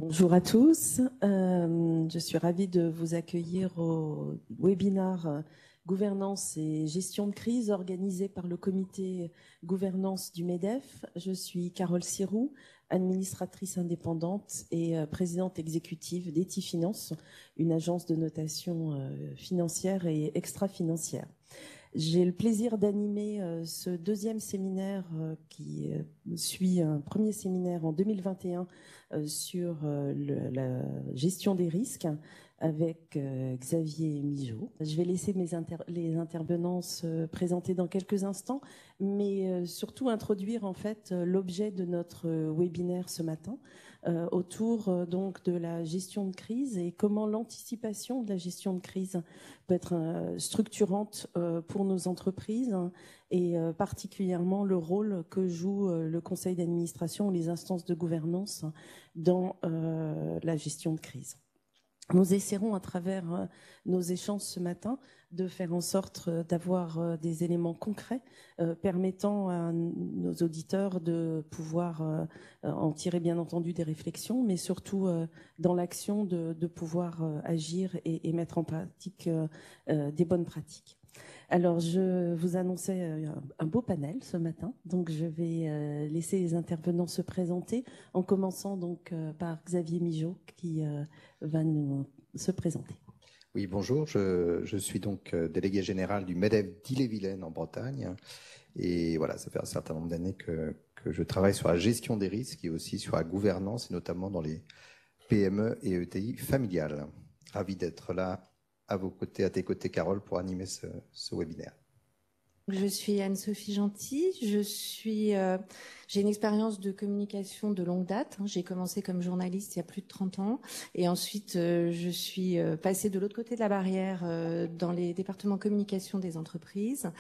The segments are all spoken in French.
Bonjour à tous, je suis ravie de vous accueillir au webinaire Gouvernance et gestion de crise organisé par le comité gouvernance du MEDEF. Je suis Carole Siroux, administratrice indépendante et présidente exécutive d'Etifinance, une agence de notation financière et extra-financière. J'ai le plaisir d'animer ce deuxième séminaire qui suit un premier séminaire en 2021 sur la gestion des risques avec Xavier Migeot. Je vais laisser les intervenants se présenter dans quelques instants, mais surtout introduire en fait l'objet de notre webinaire ce matin autour donc de la gestion de crise et comment l'anticipation de la gestion de crise peut être structurante pour nos entreprises et particulièrement le rôle que joue le conseil d'administration ou les instances de gouvernance dans la gestion de crise. Nous essaierons à travers nos échanges ce matin de faire en sorte d'avoir des éléments concrets permettant à nos auditeurs de pouvoir en tirer bien entendu des réflexions, mais surtout dans l'action de pouvoir agir et mettre en pratique des bonnes pratiques. Alors, je vous annonçais un beau panel ce matin, donc je vais laisser les intervenants se présenter, en commençant donc par Xavier Migeot qui va nous se présenter. Oui, bonjour, je suis donc délégué général du MEDEF d'Ille-et-Vilaine en Bretagne, et voilà, ça fait un certain nombre d'années que je travaille sur la gestion des risques et aussi sur la gouvernance, et notamment dans les PME et ETI familiales. Ravi d'être là à vos côtés, à tes côtés, Carole, pour animer ce webinaire. Je suis Anne-Sophie Gentil, j'ai une expérience de communication de longue date. J'ai commencé comme journaliste il y a plus de 30 ans et ensuite je suis passée de l'autre côté de la barrière dans les départements communication des entreprises.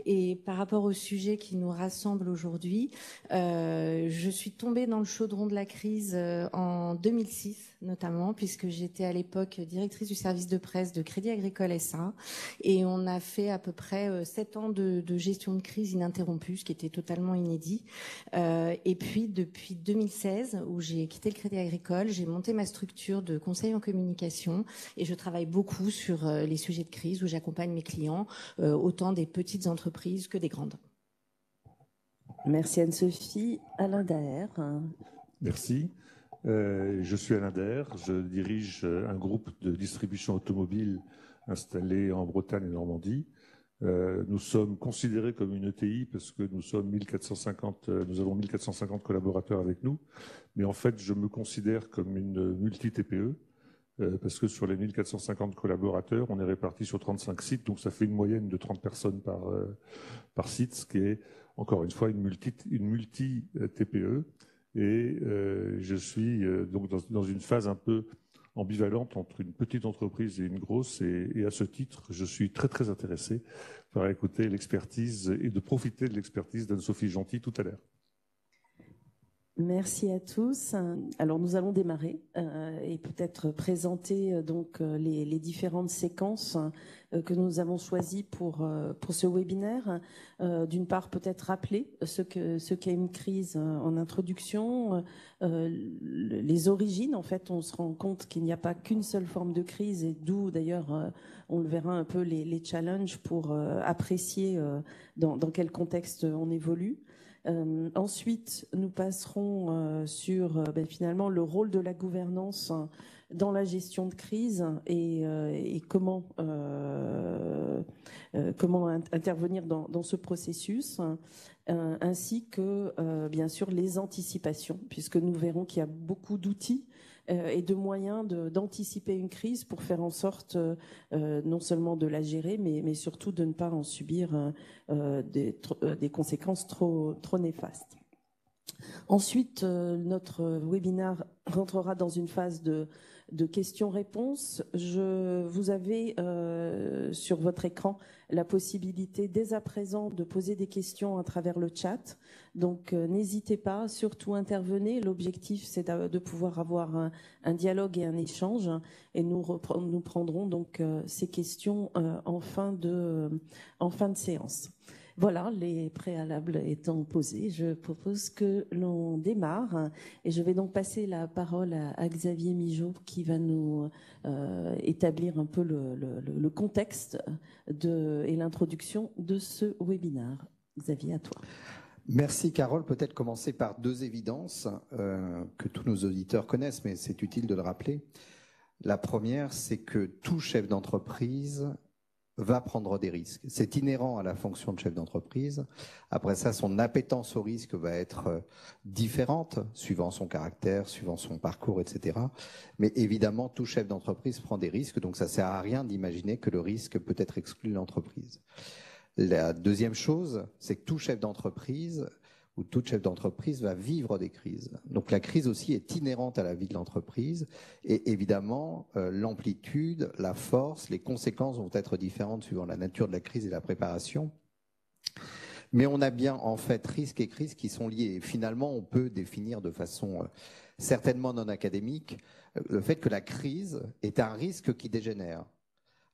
Et par rapport au sujet qui nous rassemble aujourd'hui, je suis tombée dans le chaudron de la crise en 2006 notamment, puisque j'étais à l'époque directrice du service de presse de Crédit Agricole SA et on a fait à peu près 7 ans de gestion de crise ininterrompue, ce qui était totalement inédit. Et puis, depuis 2016, où j'ai quitté le Crédit Agricole, j'ai monté ma structure de conseil en communication et je travaille beaucoup sur les sujets de crise où j'accompagne mes clients, autant des petites entreprises que des grandes. Merci Anne-Sophie. Alain Daher. Merci. Je suis Alain Daher. Je dirige un groupe de distribution automobile installé en Bretagne et Normandie. Nous sommes considérés comme une ETI parce que nous avons 1450 collaborateurs avec nous. Mais en fait, je me considère comme une multi-TPE parce que sur les 1450 collaborateurs, on est répartis sur 35 sites. Donc, ça fait une moyenne de 30 personnes par site, ce qui est, encore une fois, une multi-TPE. Et je suis donc dans une phase un peu ambivalente entre une petite entreprise et une grosse, et à ce titre, je suis très très intéressé par écouter l'expertise et de profiter de l'expertise d'Anne-Sophie Gentil tout à l'heure. Merci à tous. Alors nous allons démarrer et peut-être présenter donc les différentes séquences que nous avons choisies pour ce webinaire. D'une part, peut-être rappeler ce qu'est une crise en introduction, les origines. En fait, on se rend compte qu'il n'y a pas qu'une seule forme de crise et d'où d'ailleurs on le verra un peu les challenges pour apprécier dans quel contexte on évolue. Ensuite, nous passerons sur finalement le rôle de la gouvernance dans la gestion de crise et comment intervenir dans ce processus, ainsi que bien sûr les anticipations, puisque nous verrons qu'il y a beaucoup d'outils et de moyens d'anticiper une crise pour faire en sorte non seulement de la gérer, mais surtout de ne pas en subir des conséquences trop néfastes. Ensuite, notre webinaire rentrera dans une phase de questions-réponses. Vous avez sur votre écran la possibilité dès à présent de poser des questions à travers le chat. Donc, n'hésitez pas, surtout intervenez. L'objectif, c'est de pouvoir avoir un dialogue et un échange. Et nous prendrons donc ces questions en fin de séance. Voilà, les préalables étant posés, je propose que l'on démarre et je vais donc passer la parole à Xavier Migeot qui va nous établir un peu le contexte et l'introduction de ce webinaire. Xavier, à toi. Merci Carole. Peut-être commencer par deux évidences que tous nos auditeurs connaissent, mais c'est utile de le rappeler. La première, c'est que tout chef d'entreprise va prendre des risques. C'est inhérent à la fonction de chef d'entreprise. Après ça, son appétence au risque va être différente, suivant son caractère, suivant son parcours, etc. Mais évidemment, tout chef d'entreprise prend des risques, donc ça ne sert à rien d'imaginer que le risque peut être exclu de l'entreprise. La deuxième chose, c'est que tout chef d'entreprise ou toute chef d'entreprise va vivre des crises. Donc la crise aussi est inhérente à la vie de l'entreprise et évidemment l'amplitude, la force, les conséquences vont être différentes suivant la nature de la crise et la préparation. Mais on a bien en fait risque et crise qui sont liés. Et finalement, on peut définir de façon certainement non académique le fait que la crise est un risque qui dégénère.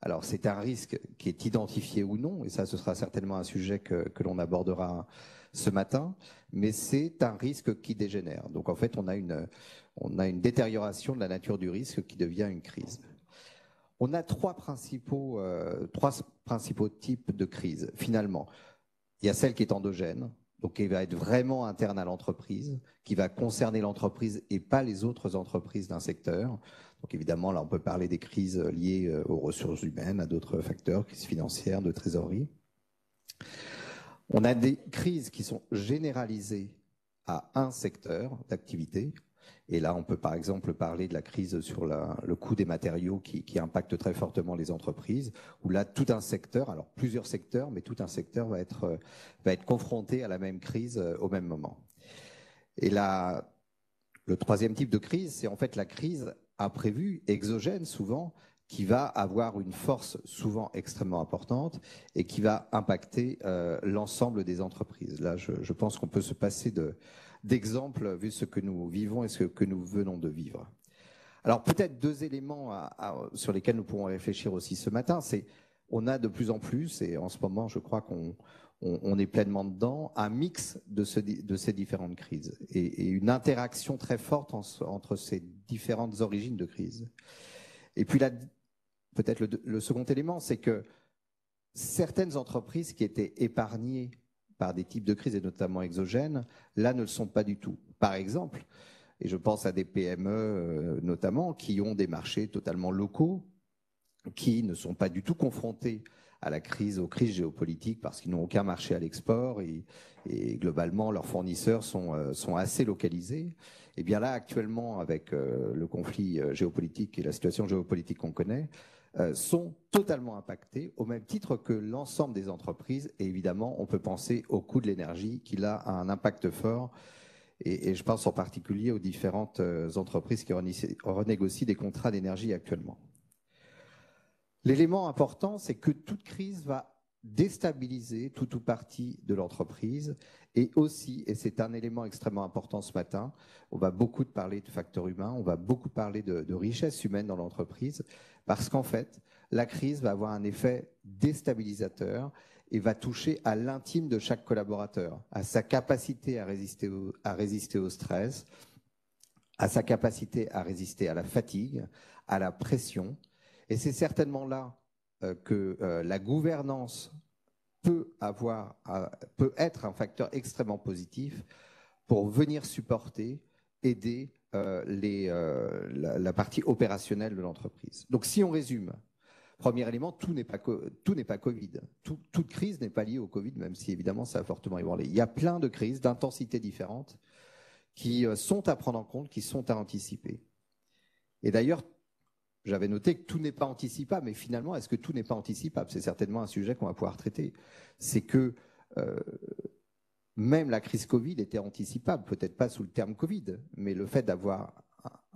Alors c'est un risque qui est identifié ou non, et ça ce sera certainement un sujet que l'on abordera ce matin, mais c'est un risque qui dégénère. Donc en fait, on a une détérioration de la nature du risque qui devient une crise. On a trois principaux types de crises, finalement. Il y a celle qui est endogène, donc qui va être vraiment interne à l'entreprise, qui va concerner l'entreprise et pas les autres entreprises d'un secteur. Donc évidemment, là, on peut parler des crises liées aux ressources humaines, à d'autres facteurs, crises financières, de trésorerie. On a des crises qui sont généralisées à un secteur d'activité. Et là, on peut par exemple parler de la crise sur le coût des matériaux qui impacte très fortement les entreprises, où là, tout un secteur, alors plusieurs secteurs, mais tout un secteur va être confronté à la même crise au même moment. Et là, le troisième type de crise, c'est en fait la crise imprévue, exogène souvent, qui va avoir une force souvent extrêmement importante et qui va impacter l'ensemble des entreprises. Là, je pense qu'on peut se passer d'exemples vu ce que nous vivons et ce que nous venons de vivre. Alors peut-être deux éléments sur lesquels nous pourrons réfléchir aussi ce matin, c'est on a de plus en plus, et en ce moment je crois qu'on est pleinement dedans, un mix de ces différentes crises et une interaction très forte entre ces différentes origines de crise. Et puis là, peut-être le second élément, c'est que certaines entreprises qui étaient épargnées par des types de crises, et notamment exogènes, là ne le sont pas du tout. Par exemple, et je pense à des PME notamment, qui ont des marchés totalement locaux, qui ne sont pas du tout confrontés à la crise, aux crises géopolitiques, parce qu'ils n'ont aucun marché à l'export et globalement leurs fournisseurs sont assez localisés. Et bien là, actuellement, avec le conflit géopolitique et la situation géopolitique qu'on connaît, sont totalement impactés au même titre que l'ensemble des entreprises. Et évidemment, on peut penser au coût de l'énergie qui a un impact fort. Et je pense en particulier aux différentes entreprises qui renégocient des contrats d'énergie actuellement. L'élément important, c'est que toute crise va déstabiliser tout ou partie de l'entreprise et aussi, et c'est un élément extrêmement important ce matin, on va beaucoup parler de facteurs humains, on va beaucoup parler de richesse humaine dans l'entreprise parce qu'en fait, la crise va avoir un effet déstabilisateur et va toucher à l'intime de chaque collaborateur, à sa capacité à résister au stress, à sa capacité à résister à la fatigue, à la pression. Et c'est certainement là que la gouvernance peut être un facteur extrêmement positif pour venir supporter, aider la partie opérationnelle de l'entreprise. Donc si on résume, premier élément, tout n'est pas Covid. Toute crise n'est pas liée au Covid, même si évidemment ça a fortement ébranlé. Il y a plein de crises d'intensités différentes qui sont à prendre en compte, qui sont à anticiper. Et d'ailleurs, j'avais noté que tout n'est pas anticipable, mais finalement, est-ce que tout n'est pas anticipable? C'est certainement un sujet qu'on va pouvoir traiter. C'est que même la crise Covid était anticipable, peut-être pas sous le terme Covid, mais le fait d'avoir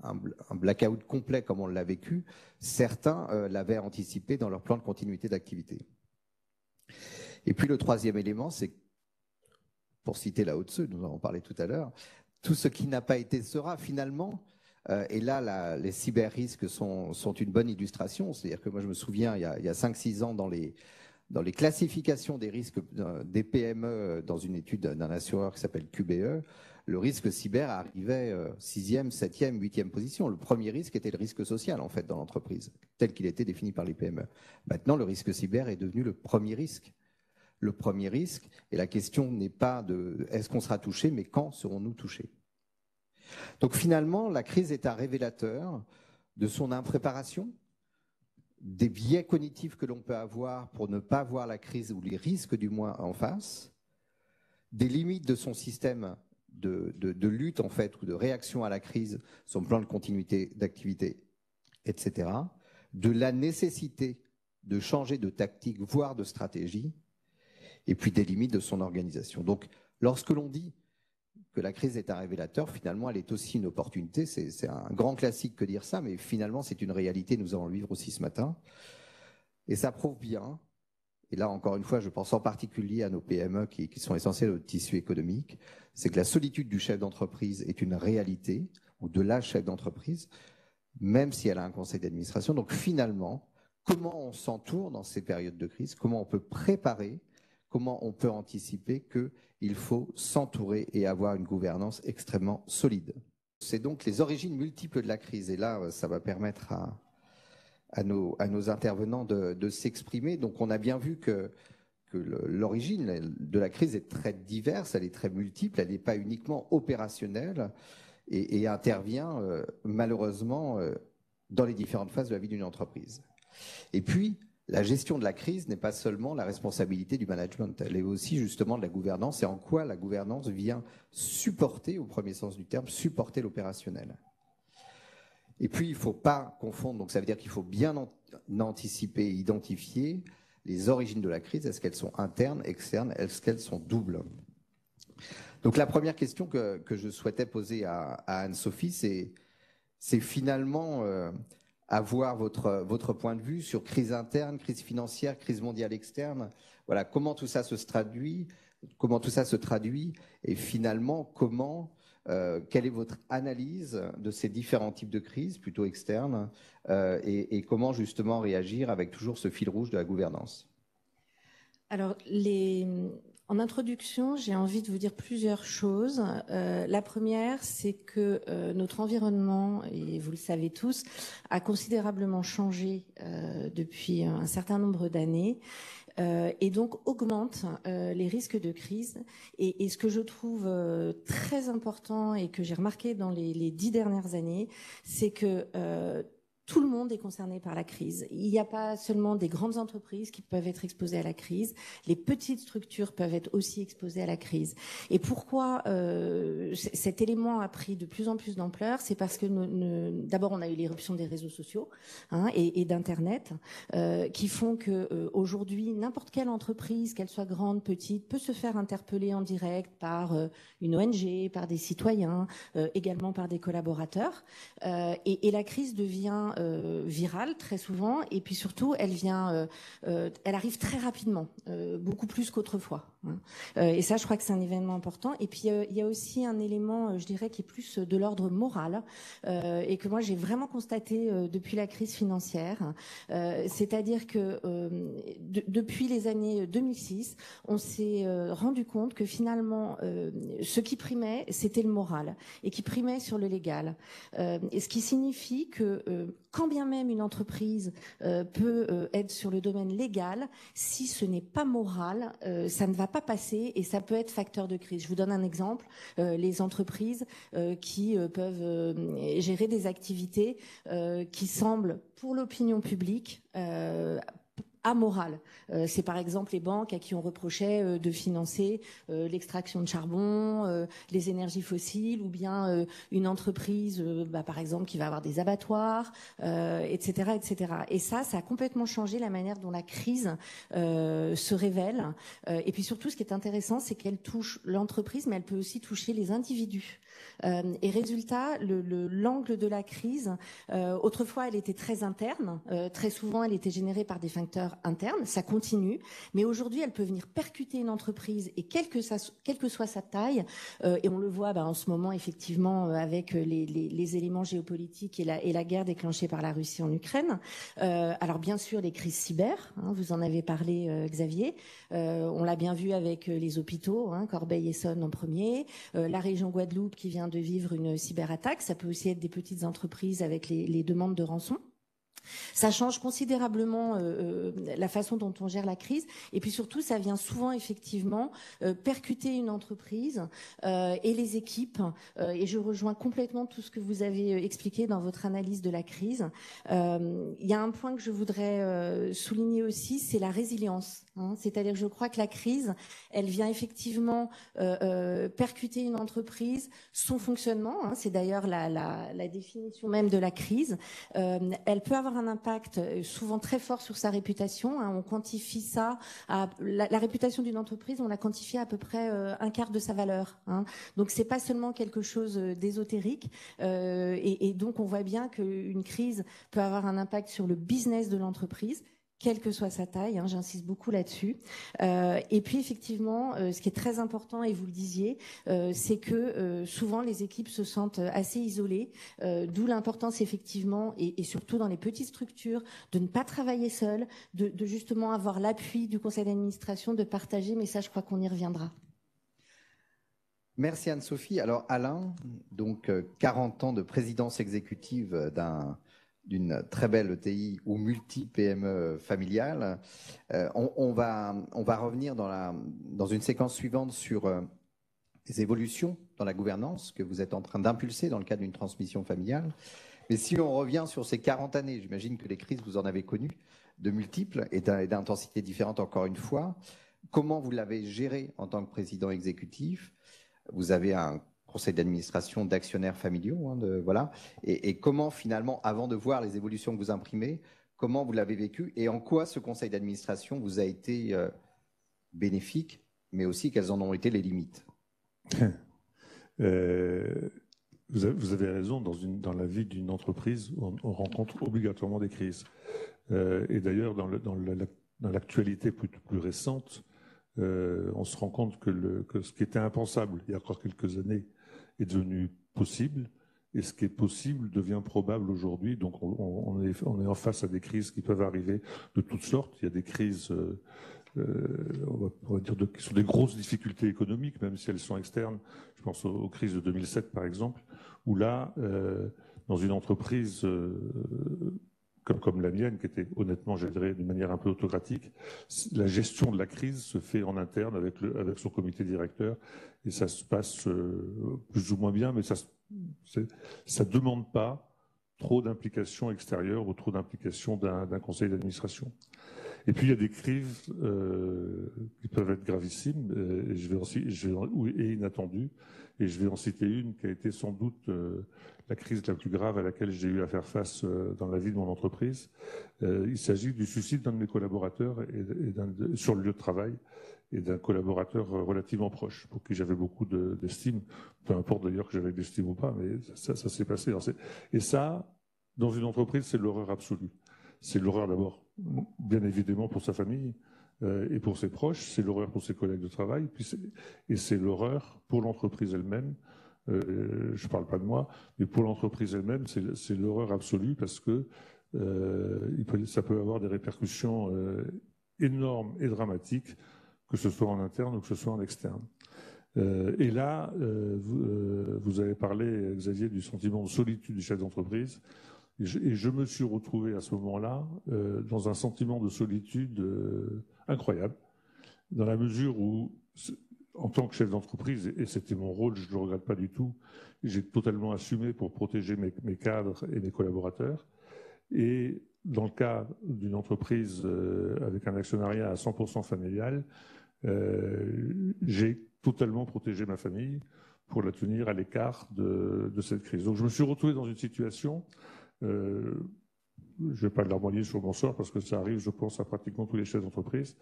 un blackout complet comme on l'a vécu, certains l'avaient anticipé dans leur plan de continuité d'activité. Et puis le troisième élément, c'est, pour citer la Haute-Seu, nous en avons parlé tout à l'heure, tout ce qui n'a pas été sera finalement. Et là, les cyber-risques sont une bonne illustration. C'est-à-dire que moi, je me souviens, il y a 5-6 ans, dans dans les classifications des risques des PME dans une étude d'un assureur qui s'appelle QBE, le risque cyber arrivait 6e, 7e, 8e position. Le premier risque était le risque social, en fait, dans l'entreprise, tel qu'il était défini par les PME. Maintenant, le risque cyber est devenu le premier risque. Le premier risque, et la question n'est pas de est-ce qu'on sera touché, mais quand serons-nous touchés? Donc finalement, la crise est un révélateur de son impréparation, des biais cognitifs que l'on peut avoir pour ne pas voir la crise ou les risques du moins en face, des limites de son système de lutte en fait ou de réaction à la crise, son plan de continuité d'activité, etc., de la nécessité de changer de tactique, voire de stratégie, et puis des limites de son organisation. Donc, lorsque l'on dit que la crise est un révélateur, finalement, elle est aussi une opportunité. C'est un grand classique que dire ça, mais finalement, c'est une réalité, nous allons le vivre aussi ce matin. Et ça prouve bien, et là, encore une fois, je pense en particulier à nos PME qui sont essentielles au tissu économique, c'est que la solitude du chef d'entreprise est une réalité, ou de la chef d'entreprise, même si elle a un conseil d'administration. Donc finalement, comment on s'entoure dans ces périodes de crise, comment on peut préparer, comment on peut anticiper qu'il faut s'entourer et avoir une gouvernance extrêmement solide. C'est donc les origines multiples de la crise. Et là, ça va permettre à nos intervenants de s'exprimer. Donc on a bien vu que l'origine de la crise est très diverse, elle est très multiple, elle n'est pas uniquement opérationnelle et intervient malheureusement dans les différentes phases de la vie d'une entreprise. Et puis, la gestion de la crise n'est pas seulement la responsabilité du management, elle est aussi justement de la gouvernance et en quoi la gouvernance vient supporter, au premier sens du terme, supporter l'opérationnel. Et puis, il ne faut pas confondre, donc ça veut dire qu'il faut bien anticiper et identifier les origines de la crise. Est-ce qu'elles sont internes, externes, est-ce qu'elles sont doubles? Donc la première question que je souhaitais poser à Anne-Sophie, c'est finalement avoir votre point de vue sur crise interne, crise financière, crise mondiale externe. Voilà, comment tout ça se traduit, et finalement quelle est votre analyse de ces différents types de crises, plutôt externes, et comment justement réagir avec toujours ce fil rouge de la gouvernance? Alors, en introduction, j'ai envie de vous dire plusieurs choses. La première, c'est que notre environnement, et vous le savez tous, a considérablement changé depuis un certain nombre d'années. Et donc augmente les risques de crise. Et ce que je trouve très important et que j'ai remarqué dans les 10 dernières années, c'est que tout le monde est concerné par la crise. Il n'y a pas seulement des grandes entreprises qui peuvent être exposées à la crise, les petites structures peuvent être aussi exposées à la crise. Et pourquoi cet élément a pris de plus en plus d'ampleur? C'est parce que d'abord on a eu l'éruption des réseaux sociaux et d'Internet qui font que aujourd'hui n'importe quelle entreprise, qu'elle soit grande, petite, peut se faire interpeller en direct par une ONG, par des citoyens, également par des collaborateurs. Et la crise devient virale très souvent, et puis surtout elle arrive très rapidement, beaucoup plus qu'autrefois. Et ça, je crois que c'est un événement important. Et puis il y a aussi un élément, je dirais, qui est plus de l'ordre moral, et que moi j'ai vraiment constaté depuis la crise financière. C'est-à-dire que depuis les années 2006, on s'est rendu compte que finalement, ce qui primait, c'était le moral, et qui primait sur le légal. Et ce qui signifie que quand bien même une entreprise peut être sur le domaine légal, si ce n'est pas moral, ça ne va pas passer et ça peut être facteur de crise. Je vous donne un exemple, les entreprises qui peuvent gérer des activités qui semblent pour l'opinion publique amorales. C'est par exemple les banques à qui on reprochait de financer l'extraction de charbon, les énergies fossiles, ou bien une entreprise, par exemple, qui va avoir des abattoirs, etc., etc. Et ça a complètement changé la manière dont la crise se révèle. Et puis surtout, ce qui est intéressant, c'est qu'elle touche l'entreprise, mais elle peut aussi toucher les individus. Et résultat, l'angle de la crise, autrefois, elle était très interne. Très souvent, elle était générée par des facteurs internes. Ça continue. Mais aujourd'hui, elle peut venir percuter une entreprise et quelle que soit sa taille, et on le voit en ce moment, effectivement, avec les éléments géopolitiques et la guerre déclenchée par la Russie en Ukraine. Alors, bien sûr, les crises cyber, vous en avez parlé, Xavier. On l'a bien vu avec les hôpitaux, Corbeil-Essonnes en premier, la région Guadeloupe qui vient de vivre une cyberattaque. Ça peut aussi être des petites entreprises avec les demandes de rançon. Ça change considérablement la façon dont on gère la crise. Et puis surtout, ça vient souvent effectivement percuter une entreprise et les équipes. Et je rejoins complètement tout ce que vous avez expliqué dans votre analyse de la crise. Il y a un point que je voudrais souligner aussi, c'est la résilience. C'est-à-dire que je crois que la crise, elle vient effectivement percuter une entreprise, son fonctionnement. C'est d'ailleurs la définition même de la crise. Elle peut avoir un impact souvent très fort sur sa réputation. On quantifie ça à la réputation d'une entreprise, on la quantifie à peu près un quart de sa valeur. Donc c'est pas seulement quelque chose d'ésotérique. Et donc on voit bien qu'une crise peut avoir un impact sur le business de l'entreprise, quelle que soit sa taille, j'insiste beaucoup là-dessus. Et puis effectivement, ce qui est très important, et vous le disiez, c'est que souvent les équipes se sentent assez isolées, d'où l'importance effectivement, et surtout dans les petites structures, de ne pas travailler seul, de justement avoir l'appui du conseil d'administration, de partager, mais ça je crois qu'on y reviendra. Merci Anne-Sophie. Alors Alain, donc 40 ans de présidence exécutive d'une très belle ETI ou multi-PME familiale. On va revenir dans une séquence suivante sur les évolutions dans la gouvernance que vous êtes en train d'impulser dans le cadre d'une transmission familiale. Mais si on revient sur ces 40 années, j'imagine que les crises, vous en avez connues de multiples et d'intensités différentes encore une fois. Comment vous l'avez géré en tant que président exécutif? Vous avez un conseil d'administration d'actionnaires familiaux, voilà. Et comment finalement, avant de voir les évolutions que vous imprimez, comment vous l'avez vécu et en quoi ce conseil d'administration vous a été bénéfique, mais aussi quelles en ont été les limites? Vous avez raison, dans la vie d'une entreprise, on rencontre obligatoirement des crises. Et d'ailleurs, dans l'actualité plus récente, on se rend compte que ce qui était impensable il y a encore quelques années est devenu possible, et ce qui est possible devient probable aujourd'hui. Donc on est en face à des crises qui peuvent arriver de toutes sortes. Il y a des crises, on va dire, qui sont des grosses difficultés économiques, même si elles sont externes. Je pense aux crises de 2007 par exemple, où là, dans une entreprise comme la mienne, qui était honnêtement gérée d'une manière un peu autocratique, la gestion de la crise se fait en interne avec son comité directeur, et ça se passe plus ou moins bien, mais ça ne demande pas trop d'implication extérieure ou trop d'implication d'un conseil d'administration. Et puis il y a des crises qui peuvent être gravissimes et inattendues, et je vais en citer une qui a été sans doute la crise la plus grave à laquelle j'ai eu à faire face dans la vie de mon entreprise. Il s'agit du suicide d'un de mes collaborateurs sur le lieu de travail, et d'un collaborateur relativement proche, pour qui j'avais beaucoup d'estime, peu importe d'ailleurs que j'avais de l'estime ou pas, mais ça s'est passé. Et ça, dans une entreprise, c'est l'horreur absolue. C'est l'horreur d'abord, bien évidemment, pour sa famille et pour ses proches, c'est l'horreur pour ses collègues de travail, et c'est l'horreur pour l'entreprise elle-même. Je ne parle pas de moi, mais pour l'entreprise elle-même, c'est l'horreur absolue, parce que ça peut avoir des répercussions énormes et dramatiques, que ce soit en interne ou que ce soit en externe. Et là, vous avez parlé, Xavier, du sentiment de solitude du chef d'entreprise. Et je me suis retrouvé à ce moment-là dans un sentiment de solitude incroyable, dans la mesure où, en tant que chef d'entreprise, et c'était mon rôle, je ne le regrette pas du tout, j'ai totalement assumé pour protéger mes cadres et mes collaborateurs. Et dans le cas d'une entreprise avec un actionnariat à 100% familial, j'ai totalement protégé ma famille pour la tenir à l'écart de cette crise. Donc je me suis retrouvé dans une situation, je ne vais pas larmoyer sur mon sort parce que ça arrive, je pense, à pratiquement tous les chefs d'entreprise,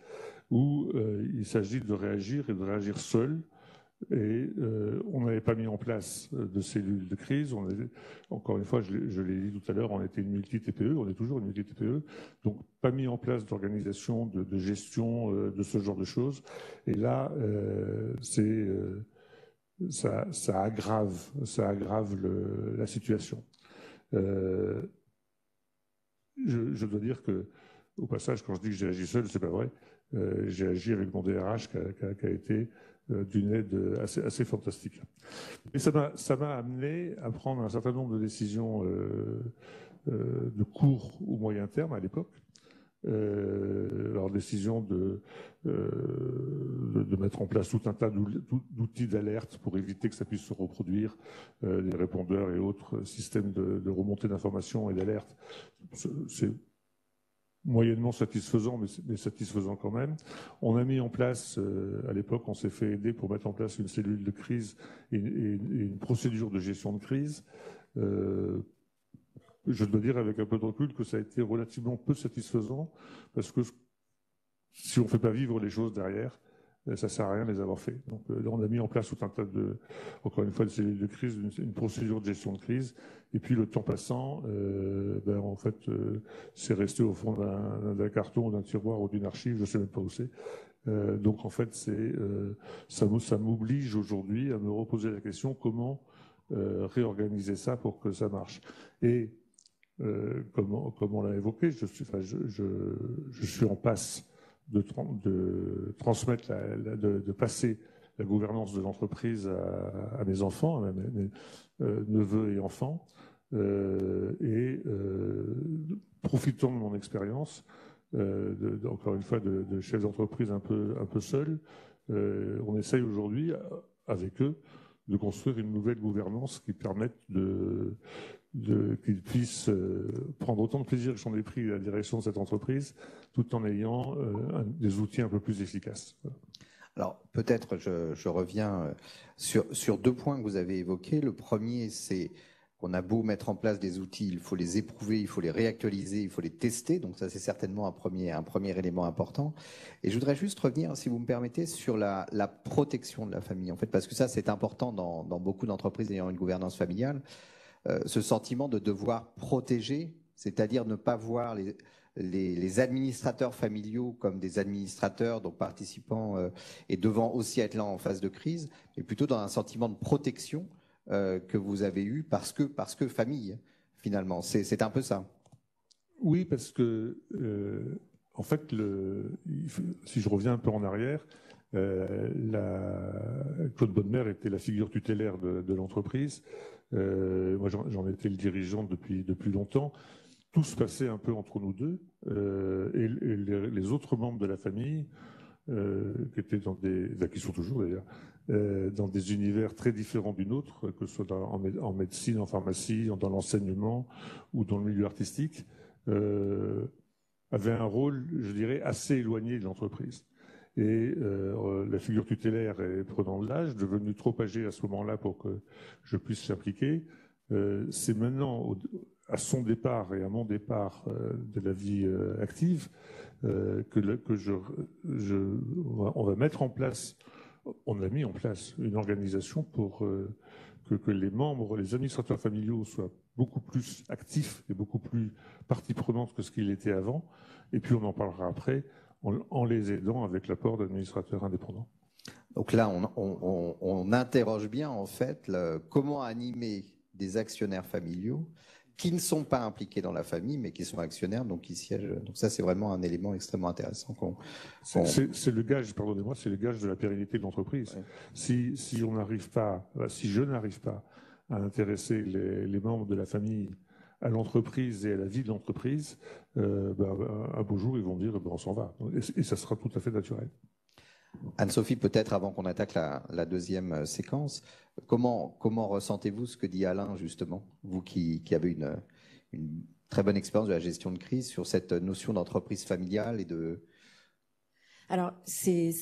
où il s'agit de réagir et de réagir seul Et on n'avait pas mis en place de cellules de crise. Encore une fois, je l'ai dit tout à l'heure, on était une multi-TPE, on est toujours une multi-TPE, donc pas mis en place d'organisation, de gestion de ce genre de choses. Et là, ça aggrave la situation. Je dois dire que, au passage, quand je dis que j'ai agi seul, c'est pas vrai. J'ai agi avec mon DRH qui a été d'une aide assez fantastique. Et ça m'a amené à prendre un certain nombre de décisions de court ou moyen terme à l'époque. Alors, décision de mettre en place tout un tas d'outils d'alerte pour éviter que ça puisse se reproduire, les répondeurs et autres systèmes de remontée d'informations et d'alerte. C'est moyennement satisfaisant, mais satisfaisant quand même. On a mis en place, à l'époque, on s'est fait aider pour mettre en place une cellule de crise et une procédure de gestion de crise. Je dois dire avec un peu de recul que ça a été relativement peu satisfaisant, parce que si on ne fait pas vivre les choses derrière, ça ne sert à rien de les avoir fait. Donc là, on a mis en place tout un tas encore une fois, de cellules de crise, une procédure de gestion de crise. Et puis le temps passant, en fait, c'est resté au fond d'un carton, d'un tiroir ou d'une archive, je ne sais même pas où c'est. Donc en fait, ça m'oblige aujourd'hui à me reposer la question comment réorganiser ça pour que ça marche. Et comme on l'a évoqué, je suis en passe de transmettre, de passer la gouvernance de l'entreprise à mes enfants, à mes neveux et enfants, profitant de mon expérience, encore une fois, de chef d'entreprise un peu seul, on essaye aujourd'hui, avec eux, de construire une nouvelle gouvernance qui permette qu'ils puissent prendre autant de plaisir que j'en ai pris à la direction de cette entreprise, tout en ayant des outils un peu plus efficaces. Alors, peut-être, je reviens sur deux points que vous avez évoqués. Le premier, c'est qu'on a beau mettre en place des outils, il faut les éprouver, il faut les réactualiser, il faut les tester. Donc ça, c'est certainement un premier élément important. Et je voudrais juste revenir, si vous me permettez, sur la protection de la famille, en fait, parce que ça, c'est important dans beaucoup d'entreprises ayant une gouvernance familiale. Ce sentiment de devoir protéger, c'est-à-dire ne pas voir les administrateurs familiaux comme des administrateurs, donc participants et devant aussi être là en phase de crise, mais plutôt dans un sentiment de protection que vous avez eu parce que famille, finalement. C'est un peu ça. Oui, parce que, en fait, si je reviens un peu en arrière, Claude Bodmer était la figure tutélaire de l'entreprise. Moi, j'en étais le dirigeant depuis longtemps. Tout se passait un peu entre nous deux. Et les autres membres de la famille, qui étaient qui sont toujours d'ailleurs, dans des univers très différents du nôtre, que ce soit en médecine, en pharmacie, dans l'enseignement ou dans le milieu artistique, avaient un rôle, je dirais, assez éloigné de l'entreprise. Et la figure tutélaire est prenant de l'âge, devenue trop âgée à ce moment-là pour que je puisse s'impliquer. C'est maintenant, à son départ et à mon départ de la vie active, on va mettre en place, on a mis en place une organisation pour que les membres, les administrateurs familiaux soient beaucoup plus actifs et beaucoup plus partie prenante que ce qu'il était avant. Et puis on en parlera après, en les aidant avec l'apport d'administrateurs indépendants. Donc là, on interroge bien en fait comment animer des actionnaires familiaux qui ne sont pas impliqués dans la famille, mais qui sont actionnaires, donc qui siègent. Donc ça, c'est vraiment un élément extrêmement intéressant. C'est le gage, pardonnez-moi, c'est le gage de la pérennité de l'entreprise. Ouais. Si je n'arrive pas à intéresser les membres de la famille à l'entreprise et à la vie de l'entreprise, un beau jour, ils vont dire on s'en va. Et ça sera tout à fait naturel. Anne-Sophie, peut-être avant qu'on attaque la deuxième séquence, comment ressentez-vous ce que dit Alain, justement, vous qui avez une très bonne expérience de la gestion de crise sur cette notion d'entreprise familiale et de... Alors, c'est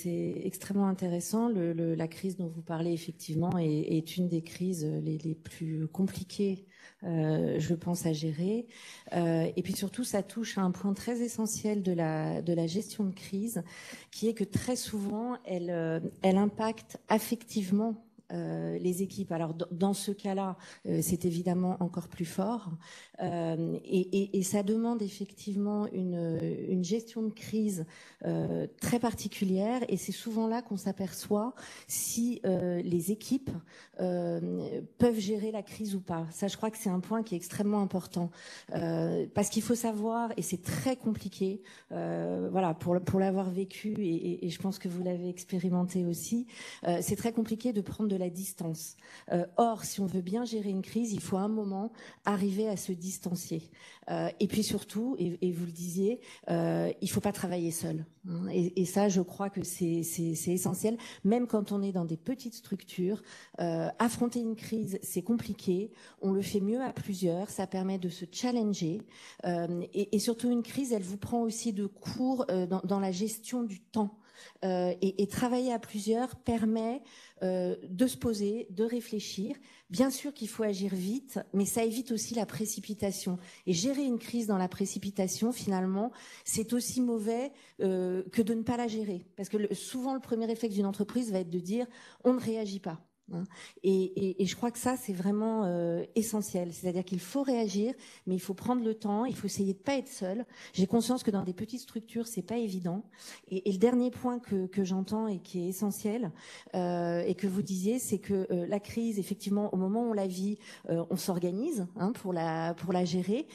extrêmement intéressant. La crise dont vous parlez, effectivement, est une des crises les plus compliquées, je pense, à gérer. Et puis surtout, ça touche à un point très essentiel de la gestion de crise, qui est que très souvent, elle impacte affectivement les équipes. Alors dans ce cas-là, c'est évidemment encore plus fort, et ça demande effectivement une gestion de crise très particulière, et c'est souvent là qu'on s'aperçoit si les équipes peuvent gérer la crise ou pas. Ça, je crois que c'est un point qui est extrêmement important, parce qu'il faut savoir, et c'est très compliqué, voilà, pour l'avoir vécu, et je pense que vous l'avez expérimenté aussi, c'est très compliqué de prendre de la distance. Or, si on veut bien gérer une crise, il faut à un moment arriver à se distancier. Et puis surtout, et vous le disiez, il faut pas travailler seul. Hein, et ça, je crois que c'est essentiel. Même quand on est dans des petites structures, affronter une crise, c'est compliqué. On le fait mieux à plusieurs. Ça permet de se challenger. Et surtout, une crise, elle vous prend aussi de cours dans la gestion du temps. Et travailler à plusieurs permet de se poser, de réfléchir. Bien sûr qu'il faut agir vite, mais ça évite aussi la précipitation. Et gérer une crise dans la précipitation, finalement, c'est aussi mauvais que de ne pas la gérer. Parce que souvent, le premier réflexe d'une entreprise va être de dire « on ne réagit pas ». Et je crois que ça, c'est vraiment essentiel. C'est-à-dire qu'il faut réagir, mais il faut prendre le temps, il faut essayer de pas être seul. J'ai conscience que dans des petites structures, c'est pas évident. Et le dernier point que j'entends et qui est essentiel, et que vous disiez, c'est que la crise, effectivement, au moment où on la vit, on s'organise pour la gérer.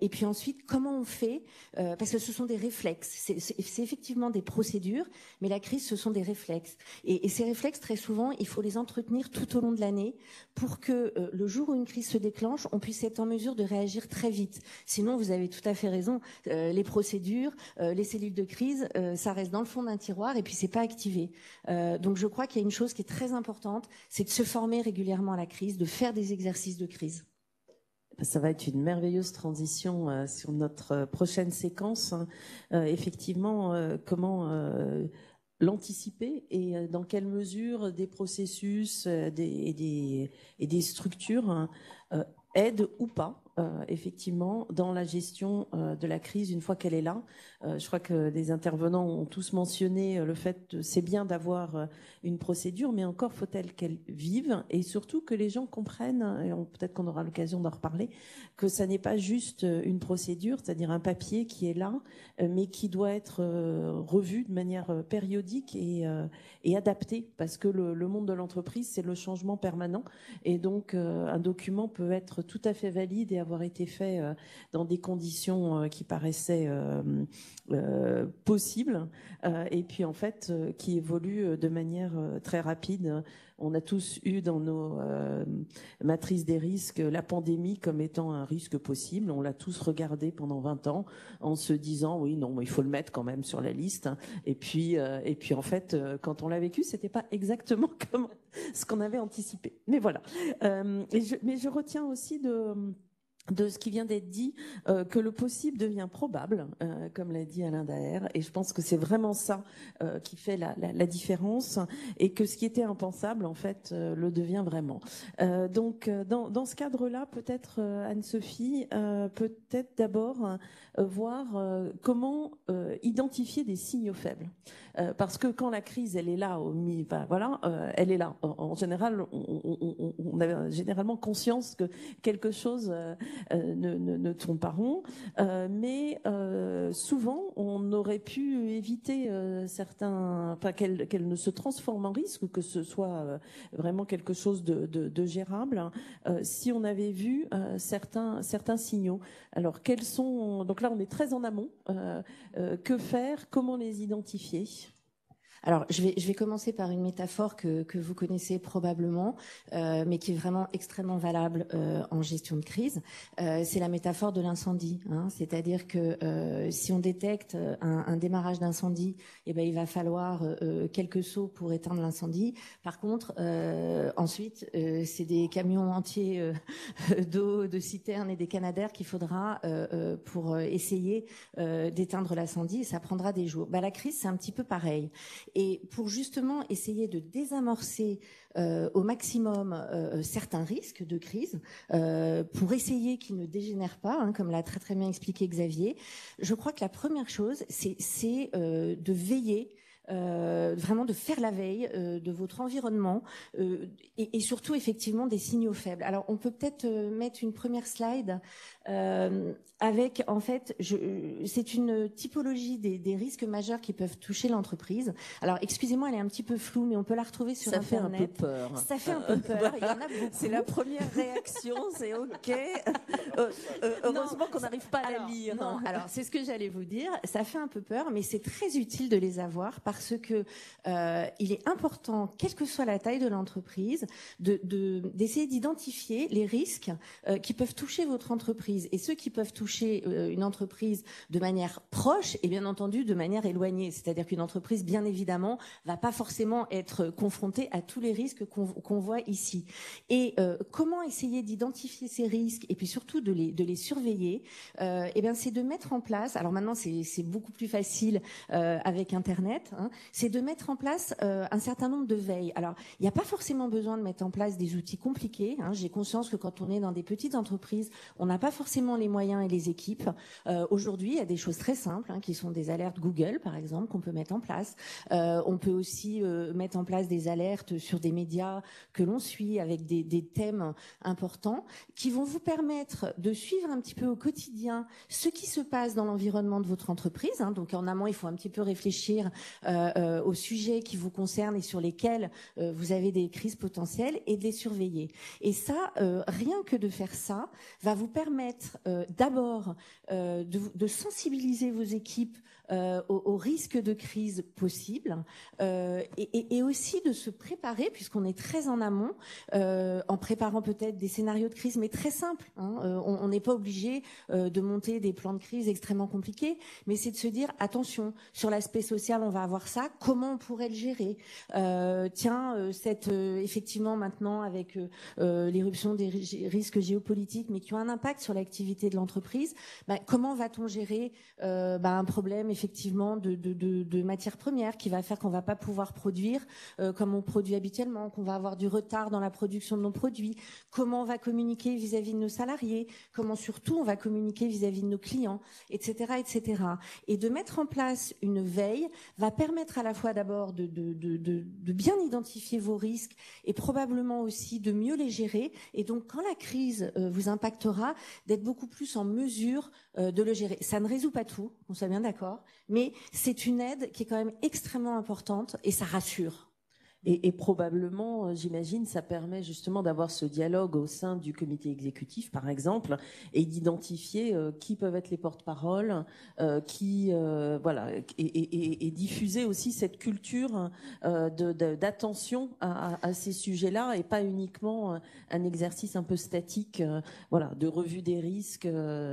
Et puis ensuite, comment on fait, parce que ce sont des réflexes. C'est effectivement des procédures, mais la crise, ce sont des réflexes. Et ces réflexes, très souvent, il faut les entretenir tout au long de l'année pour que le jour où une crise se déclenche, on puisse être en mesure de réagir très vite. Sinon, vous avez tout à fait raison, les procédures, les cellules de crise, ça reste dans le fond d'un tiroir et puis c'est pas activé. Donc je crois qu'il y a une chose qui est très importante, c'est de se former régulièrement à la crise, de faire des exercices de crise. Ça va être une merveilleuse transition sur notre prochaine séquence. Effectivement, comment l'anticiper et dans quelle mesure des processus et des structures aident ou pas effectivement dans la gestion de la crise une fois qu'elle est là. Je crois que les intervenants ont tous mentionné le fait que c'est bien d'avoir une procédure, mais encore faut-elle qu'elle vive et surtout que les gens comprennent, et peut-être qu'on aura l'occasion d'en reparler, que ça n'est pas juste une procédure, c'est-à-dire un papier qui est là, mais qui doit être revu de manière périodique et adapté, parce que le monde de l'entreprise, c'est le changement permanent, et donc un document peut être tout à fait valide et avoir été fait dans des conditions qui paraissaient possibles, et puis en fait qui évoluent de manière très rapide. On a tous eu dans nos matrices des risques la pandémie comme étant un risque possible. On l'a tous regardé pendant 20 ans en se disant oui, non, il faut le mettre quand même sur la liste. Et puis en fait, quand on l'a vécu, c'était pas exactement comme ce qu'on avait anticipé. Mais voilà. Mais je retiens aussi de ce qui vient d'être dit, que le possible devient probable, comme l'a dit Alain Daher, et je pense que c'est vraiment ça qui fait la différence, et que ce qui était impensable, en fait, le devient vraiment. Donc, dans ce cadre-là, peut-être, Anne-Sophie, peut-être d'abord voir comment identifier des signaux faibles. Parce que quand la crise, elle est là, elle est là. En général, on a généralement conscience que quelque chose ne tourne pas rond, mais souvent on aurait pu éviter qu'elle ne se transforme en risque, que ce soit vraiment quelque chose de gérable, si on avait vu certains signaux. Alors quels sont, donc là on est très en amont, que faire, comment les identifier? Alors, je vais commencer par une métaphore que vous connaissez probablement, mais qui est vraiment extrêmement valable en gestion de crise. C'est la métaphore de l'incendie. Hein. C'est-à-dire que si on détecte un démarrage d'incendie, eh ben, il va falloir quelques seaux pour éteindre l'incendie. Par contre, ensuite, c'est des camions entiers d'eau, de citernes et des canadaires qu'il faudra pour essayer d'éteindre l'incendie. Et ça prendra des jours. Bah, la crise, c'est un petit peu pareil. Et pour justement essayer de désamorcer au maximum certains risques de crise, pour essayer qu'ils ne dégénèrent pas, hein, comme l'a très très bien expliqué Xavier, je crois que la première chose, c'est de veiller, vraiment de faire la veille de votre environnement et surtout effectivement des signaux faibles. Alors on peut peut-être mettre une première slide avec en fait, c'est une typologie des risques majeurs qui peuvent toucher l'entreprise. Alors excusez-moi, elle est un petit peu floue, mais on peut la retrouver sur Internet. Ça fait un peu peur. Ça fait un peu peur. Il y en a beaucoup. C'est la première réaction, c'est OK. Heureusement qu'on n'arrive pas à la lire. Non, alors c'est ce que j'allais vous dire. Ça fait un peu peur, mais c'est très utile de les avoir parce que il est important, quelle que soit la taille de l'entreprise, d'essayer d'identifier les risques qui peuvent toucher votre entreprise et ceux qui peuvent toucher une entreprise de manière proche et bien entendu de manière éloignée. C'est-à-dire qu'une entreprise, bien évidemment, va pas forcément être confrontée à tous les risques qu'on voit ici. Et comment essayer d'identifier ces risques et puis surtout de les surveiller, eh bien c'est de mettre en place, alors maintenant c'est beaucoup plus facile avec Internet, hein, c'est de mettre en place un certain nombre de veilles. Alors il n'y a pas forcément besoin de mettre en place des outils compliqués, hein. J'ai conscience que quand on est dans des petites entreprises, on n'a pas forcément les moyens et les équipes. Aujourd'hui, il y a des choses très simples, hein, qui sont des alertes Google, par exemple, qu'on peut mettre en place. On peut aussi mettre en place des alertes sur des médias que l'on suit avec des thèmes importants qui vont vous permettre de suivre un petit peu au quotidien ce qui se passe dans l'environnement de votre entreprise. Hein. Donc en amont, il faut un petit peu réfléchir aux sujets qui vous concernent et sur lesquels vous avez des crises potentielles et de les surveiller. Et ça, rien que de faire ça, va vous permettre d'abord de sensibiliser vos équipes aux risques de crise possibles et aussi de se préparer, puisqu'on est très en amont, en préparant peut-être des scénarios de crise, mais très simples. Hein. On n'est pas obligé de monter des plans de crise extrêmement compliqués, mais c'est de se dire, attention, sur l'aspect social, on va avoir ça, comment on pourrait le gérer effectivement maintenant avec l'éruption des risques géopolitiques, mais qui ont un impact sur l'activité de l'entreprise, comment va-t-on gérer un problème effectivement de matières premières qui va faire qu'on va pas pouvoir produire comme on produit habituellement, qu'on va avoir du retard dans la production de nos produits, comment on va communiquer vis-à-vis de nos salariés, comment surtout on va communiquer vis-à-vis de nos clients, etc., etc. Et de mettre en place une veille va permettre à la fois d'abord de bien identifier vos risques et probablement aussi de mieux les gérer. Et donc quand la crise vous impactera, d'être beaucoup plus en mesure de le gérer. Ça ne résout pas tout, on soit bien d'accord, mais c'est une aide qui est quand même extrêmement importante et ça rassure. Et probablement, j'imagine, ça permet justement d'avoir ce dialogue au sein du comité exécutif, par exemple, et d'identifier qui peuvent être les porte-paroles, voilà, et diffuser aussi cette culture d'attention à ces sujets-là, et pas uniquement un exercice un peu statique, voilà, de revue des risques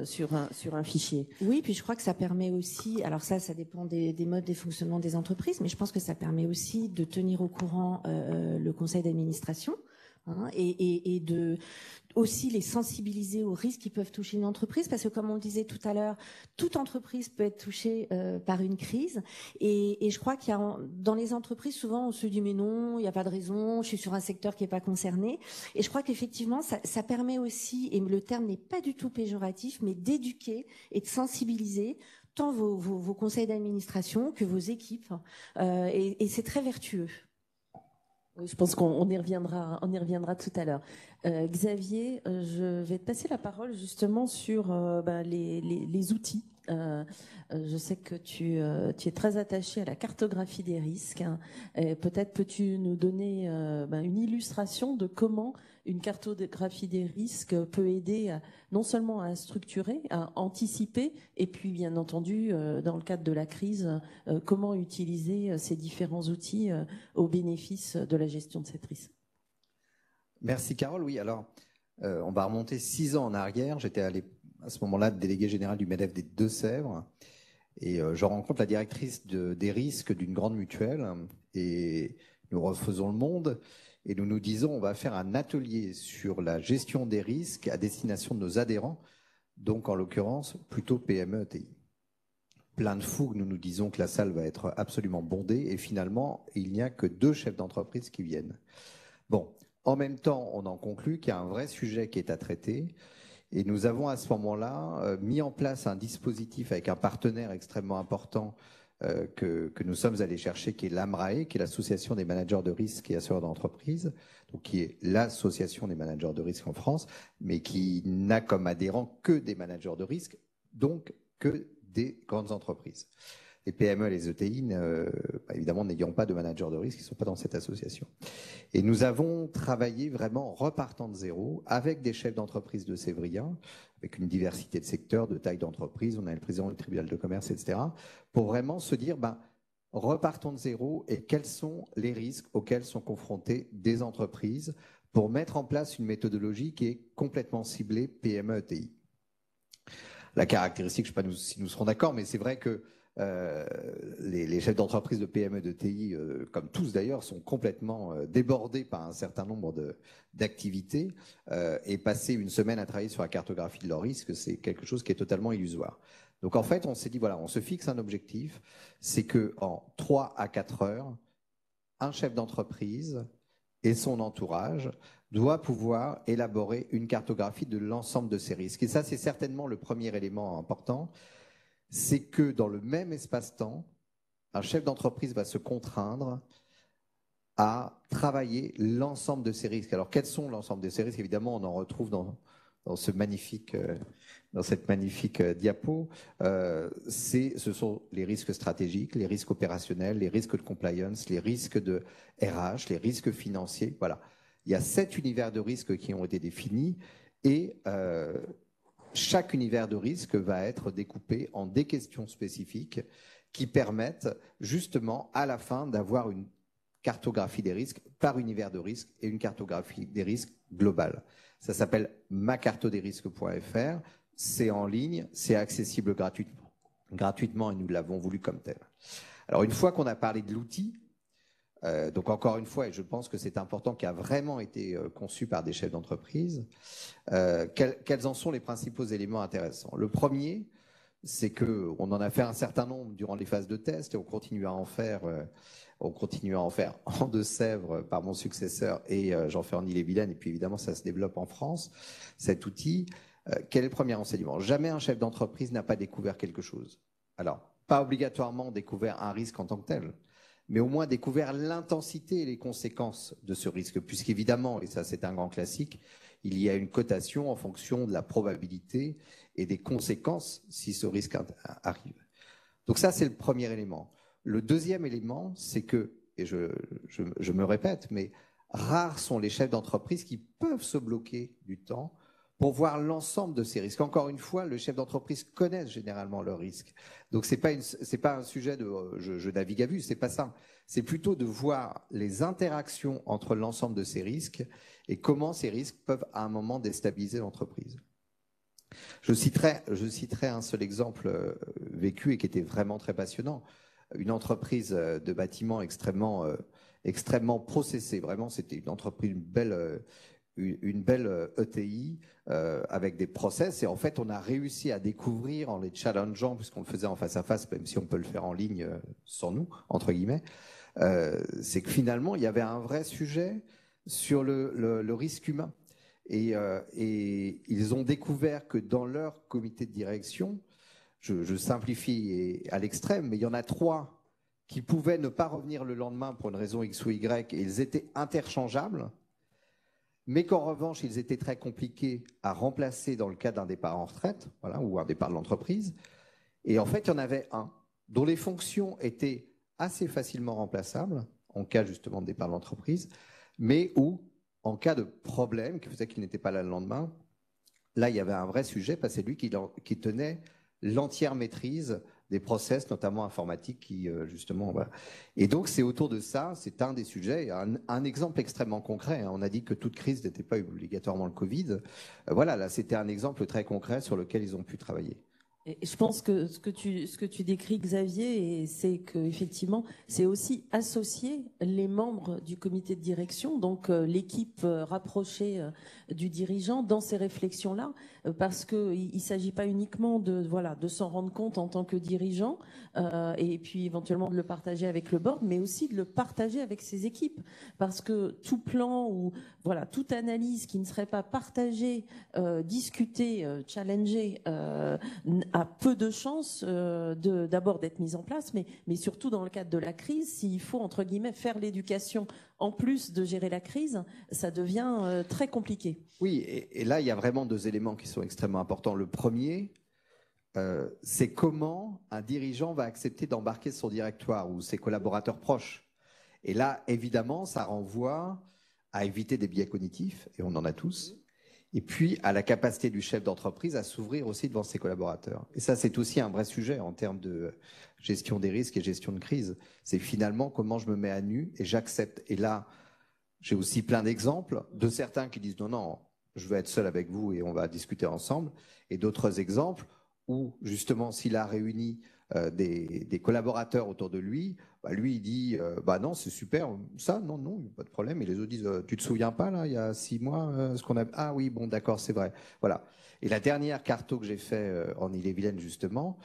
sur un fichier. Oui, puis je crois que ça permet aussi, alors ça dépend des modes des fonctionnements des entreprises, mais je pense que ça permet aussi de tenir au courant le conseil d'administration, hein, et de aussi les sensibiliser aux risques qui peuvent toucher une entreprise, parce que comme on le disait tout à l'heure, toute entreprise peut être touchée par une crise, et je crois qu'il y a dans les entreprises souvent on se dit mais non, il n'y a pas de raison, je suis sur un secteur qui n'est pas concerné, et je crois qu'effectivement ça permet aussi, et le terme n'est pas du tout péjoratif, mais d'éduquer et de sensibiliser tant vos conseils d'administration que vos équipes, et c'est très vertueux. Oui, je pense qu'on y reviendra tout à l'heure. Xavier, je vais te passer la parole justement sur les outils. Je sais que tu es très attaché à la cartographie des risques. Peut-être peux-tu nous donner une illustration de comment une cartographie des risques peut aider non seulement à structurer, à anticiper, et puis bien entendu, dans le cadre de la crise, comment utiliser ces différents outils au bénéfice de la gestion de ces risques. Merci Carole. Oui, alors on va remonter 6 ans en arrière. J'étais à ce moment-là délégué général du MEDEF des Deux-Sèvres et je rencontre la directrice des risques d'une grande mutuelle et nous refaisons le monde et nous nous disons on va faire un atelier sur la gestion des risques à destination de nos adhérents, donc en l'occurrence plutôt PME, ETI. Plein de fougue, nous nous disons que la salle va être absolument bondée et finalement il n'y a que 2 chefs d'entreprise qui viennent. Bon. En même temps, on en conclut qu'il y a un vrai sujet qui est à traiter et nous avons à ce moment-là mis en place un dispositif avec un partenaire extrêmement important que nous sommes allés chercher, qui est l'AMRAE, qui est l'Association des managers de risque et assureurs d'entreprise, donc qui est l'association des managers de risque en France, mais qui n'a comme adhérents que des managers de risque, donc que des grandes entreprises. Les PME et les ETI, évidemment, n'ayant pas de managers de risque, ils ne sont pas dans cette association. Et nous avons travaillé vraiment en repartant de zéro avec des chefs d'entreprise de Sévrien, avec une diversité de secteurs, de taille d'entreprise. On a le président du tribunal de commerce, etc. Pour vraiment se dire, repartons de zéro et quels sont les risques auxquels sont confrontées des entreprises pour mettre en place une méthodologie qui est complètement ciblée PME, ETI. La caractéristique, je ne sais pas si nous serons d'accord, mais c'est vrai que les chefs d'entreprise de PME de TI, comme tous d'ailleurs, sont complètement débordés par un certain nombre d'activités et passer une semaine à travailler sur la cartographie de leurs risques, c'est quelque chose qui est totalement illusoire. Donc en fait, on s'est dit, voilà, on se fixe un objectif, c'est qu'en 3 à 4 heures, un chef d'entreprise et son entourage doit pouvoir élaborer une cartographie de l'ensemble de ces risques. Et ça, c'est certainement le premier élément important. C'est que dans le même espace-temps, un chef d'entreprise va se contraindre à travailler l'ensemble de ces risques. Alors, quels sont l'ensemble de ces risques? Évidemment, on en retrouve dans cette magnifique diapo. Ce sont les risques stratégiques, les risques opérationnels, les risques de compliance, les risques de RH, les risques financiers. Voilà. Il y a 7 univers de risques qui ont été définis et chaque univers de risque va être découpé en des questions spécifiques qui permettent justement à la fin d'avoir une cartographie des risques par univers de risque et une cartographie des risques globale. Ça s'appelle macartodesrisques.fr, c'est en ligne, c'est accessible gratuitement et nous l'avons voulu comme tel. Alors une fois qu'on a parlé de l'outil, donc encore une fois, et je pense que c'est important, qui a vraiment été conçu par des chefs d'entreprise, quels en sont les principaux éléments intéressants? Le premier, c'est qu'on en a fait un certain nombre durant les phases de test et on continue à en faire en Deux-Sèvres par mon successeur et j'en fais en Ille-et-Vilaine et puis évidemment ça se développe en France, cet outil. Quel est le premier enseignement? Jamais un chef d'entreprise n'a pas découvert quelque chose. Alors, pas obligatoirement découvert un risque en tant que tel, mais au moins découvert l'intensité et les conséquences de ce risque, puisqu'évidemment, et ça c'est un grand classique, il y a une cotation en fonction de la probabilité et des conséquences si ce risque arrive. Donc ça, c'est le premier élément. Le deuxième élément, c'est que, et je me répète, mais rares sont les chefs d'entreprise qui peuvent se bloquer du temps pour voir l'ensemble de ces risques. Encore une fois, le chef d'entreprise connaît généralement leurs risques. Donc c'est pas un sujet de je navigue à vue, c'est pas ça. C'est plutôt de voir les interactions entre l'ensemble de ces risques et comment ces risques peuvent à un moment déstabiliser l'entreprise. Je citerai un seul exemple vécu et qui était vraiment très passionnant. Une entreprise de bâtiment extrêmement processée. Vraiment, c'était une entreprise, une belle ETI avec des process. Et en fait, on a réussi à découvrir en les challengeant, puisqu'on le faisait en face à face, même si on peut le faire en ligne sans nous, entre guillemets, c'est que finalement, il y avait un vrai sujet sur le risque humain. Et ils ont découvert que dans leur comité de direction, je simplifie à l'extrême, mais il y en a 3 qui pouvaient ne pas revenir le lendemain pour une raison X ou Y, et ils étaient interchangeables, mais qu'en revanche, ils étaient très compliqués à remplacer dans le cas d'un départ en retraite, voilà, ou un départ de l'entreprise. Et en fait, il y en avait un dont les fonctions étaient assez facilement remplaçables, en cas justement de départ de l'entreprise, mais où en cas de problème qui faisait qu'il n'était pas là le lendemain, là, il y avait un vrai sujet parce que c'est lui qui tenait l'entière maîtrise des process, notamment informatiques, qui justement... Voilà. Et donc, c'est autour de ça, c'est un des sujets. Un exemple extrêmement concret, hein. On a dit que toute crise n'était pas obligatoirement le Covid. Voilà, là, c'était un exemple très concret sur lequel ils ont pu travailler. Et je pense que ce que tu décris, Xavier, c'est qu'effectivement, c'est aussi associer les membres du comité de direction, donc l'équipe rapprochée du dirigeant dans ces réflexions-là, parce qu'il ne s'agit pas uniquement de s'en rendre compte en tant que dirigeant, et puis éventuellement de le partager avec le board, mais aussi de le partager avec ses équipes, parce que tout plan ou toute analyse qui ne serait pas partagée, discutée, challengée, a peu de chances d'abord d'être mise en place, mais surtout dans le cadre de la crise, s'il faut, entre guillemets, faire l'éducation en plus de gérer la crise, ça devient très compliqué. Oui, et là, il y a vraiment deux éléments qui sont extrêmement importants. Le premier, c'est comment un dirigeant va accepter d'embarquer son directoire ou ses collaborateurs proches. Et là, évidemment, ça renvoie à éviter des biais cognitifs, et on en a tous, et puis à la capacité du chef d'entreprise à s'ouvrir aussi devant ses collaborateurs. Et ça, c'est aussi un vrai sujet en termes de gestion des risques et gestion de crise. C'est finalement comment je me mets à nu et j'accepte. Et là, j'ai aussi plein d'exemples de certains qui disent non, je veux être seul avec vous et on va discuter ensemble. Et d'autres exemples où, justement, s'il a réuni des collaborateurs autour de lui, lui, il dit non, c'est super, ça, non, pas de problème. Et les autres disent tu te souviens pas, là, il y a 6 mois, ce qu'on a. Ah oui, bon, d'accord, c'est vrai. Voilà. Et la dernière carto que j'ai fait en Ille-et-Vilaine, justement,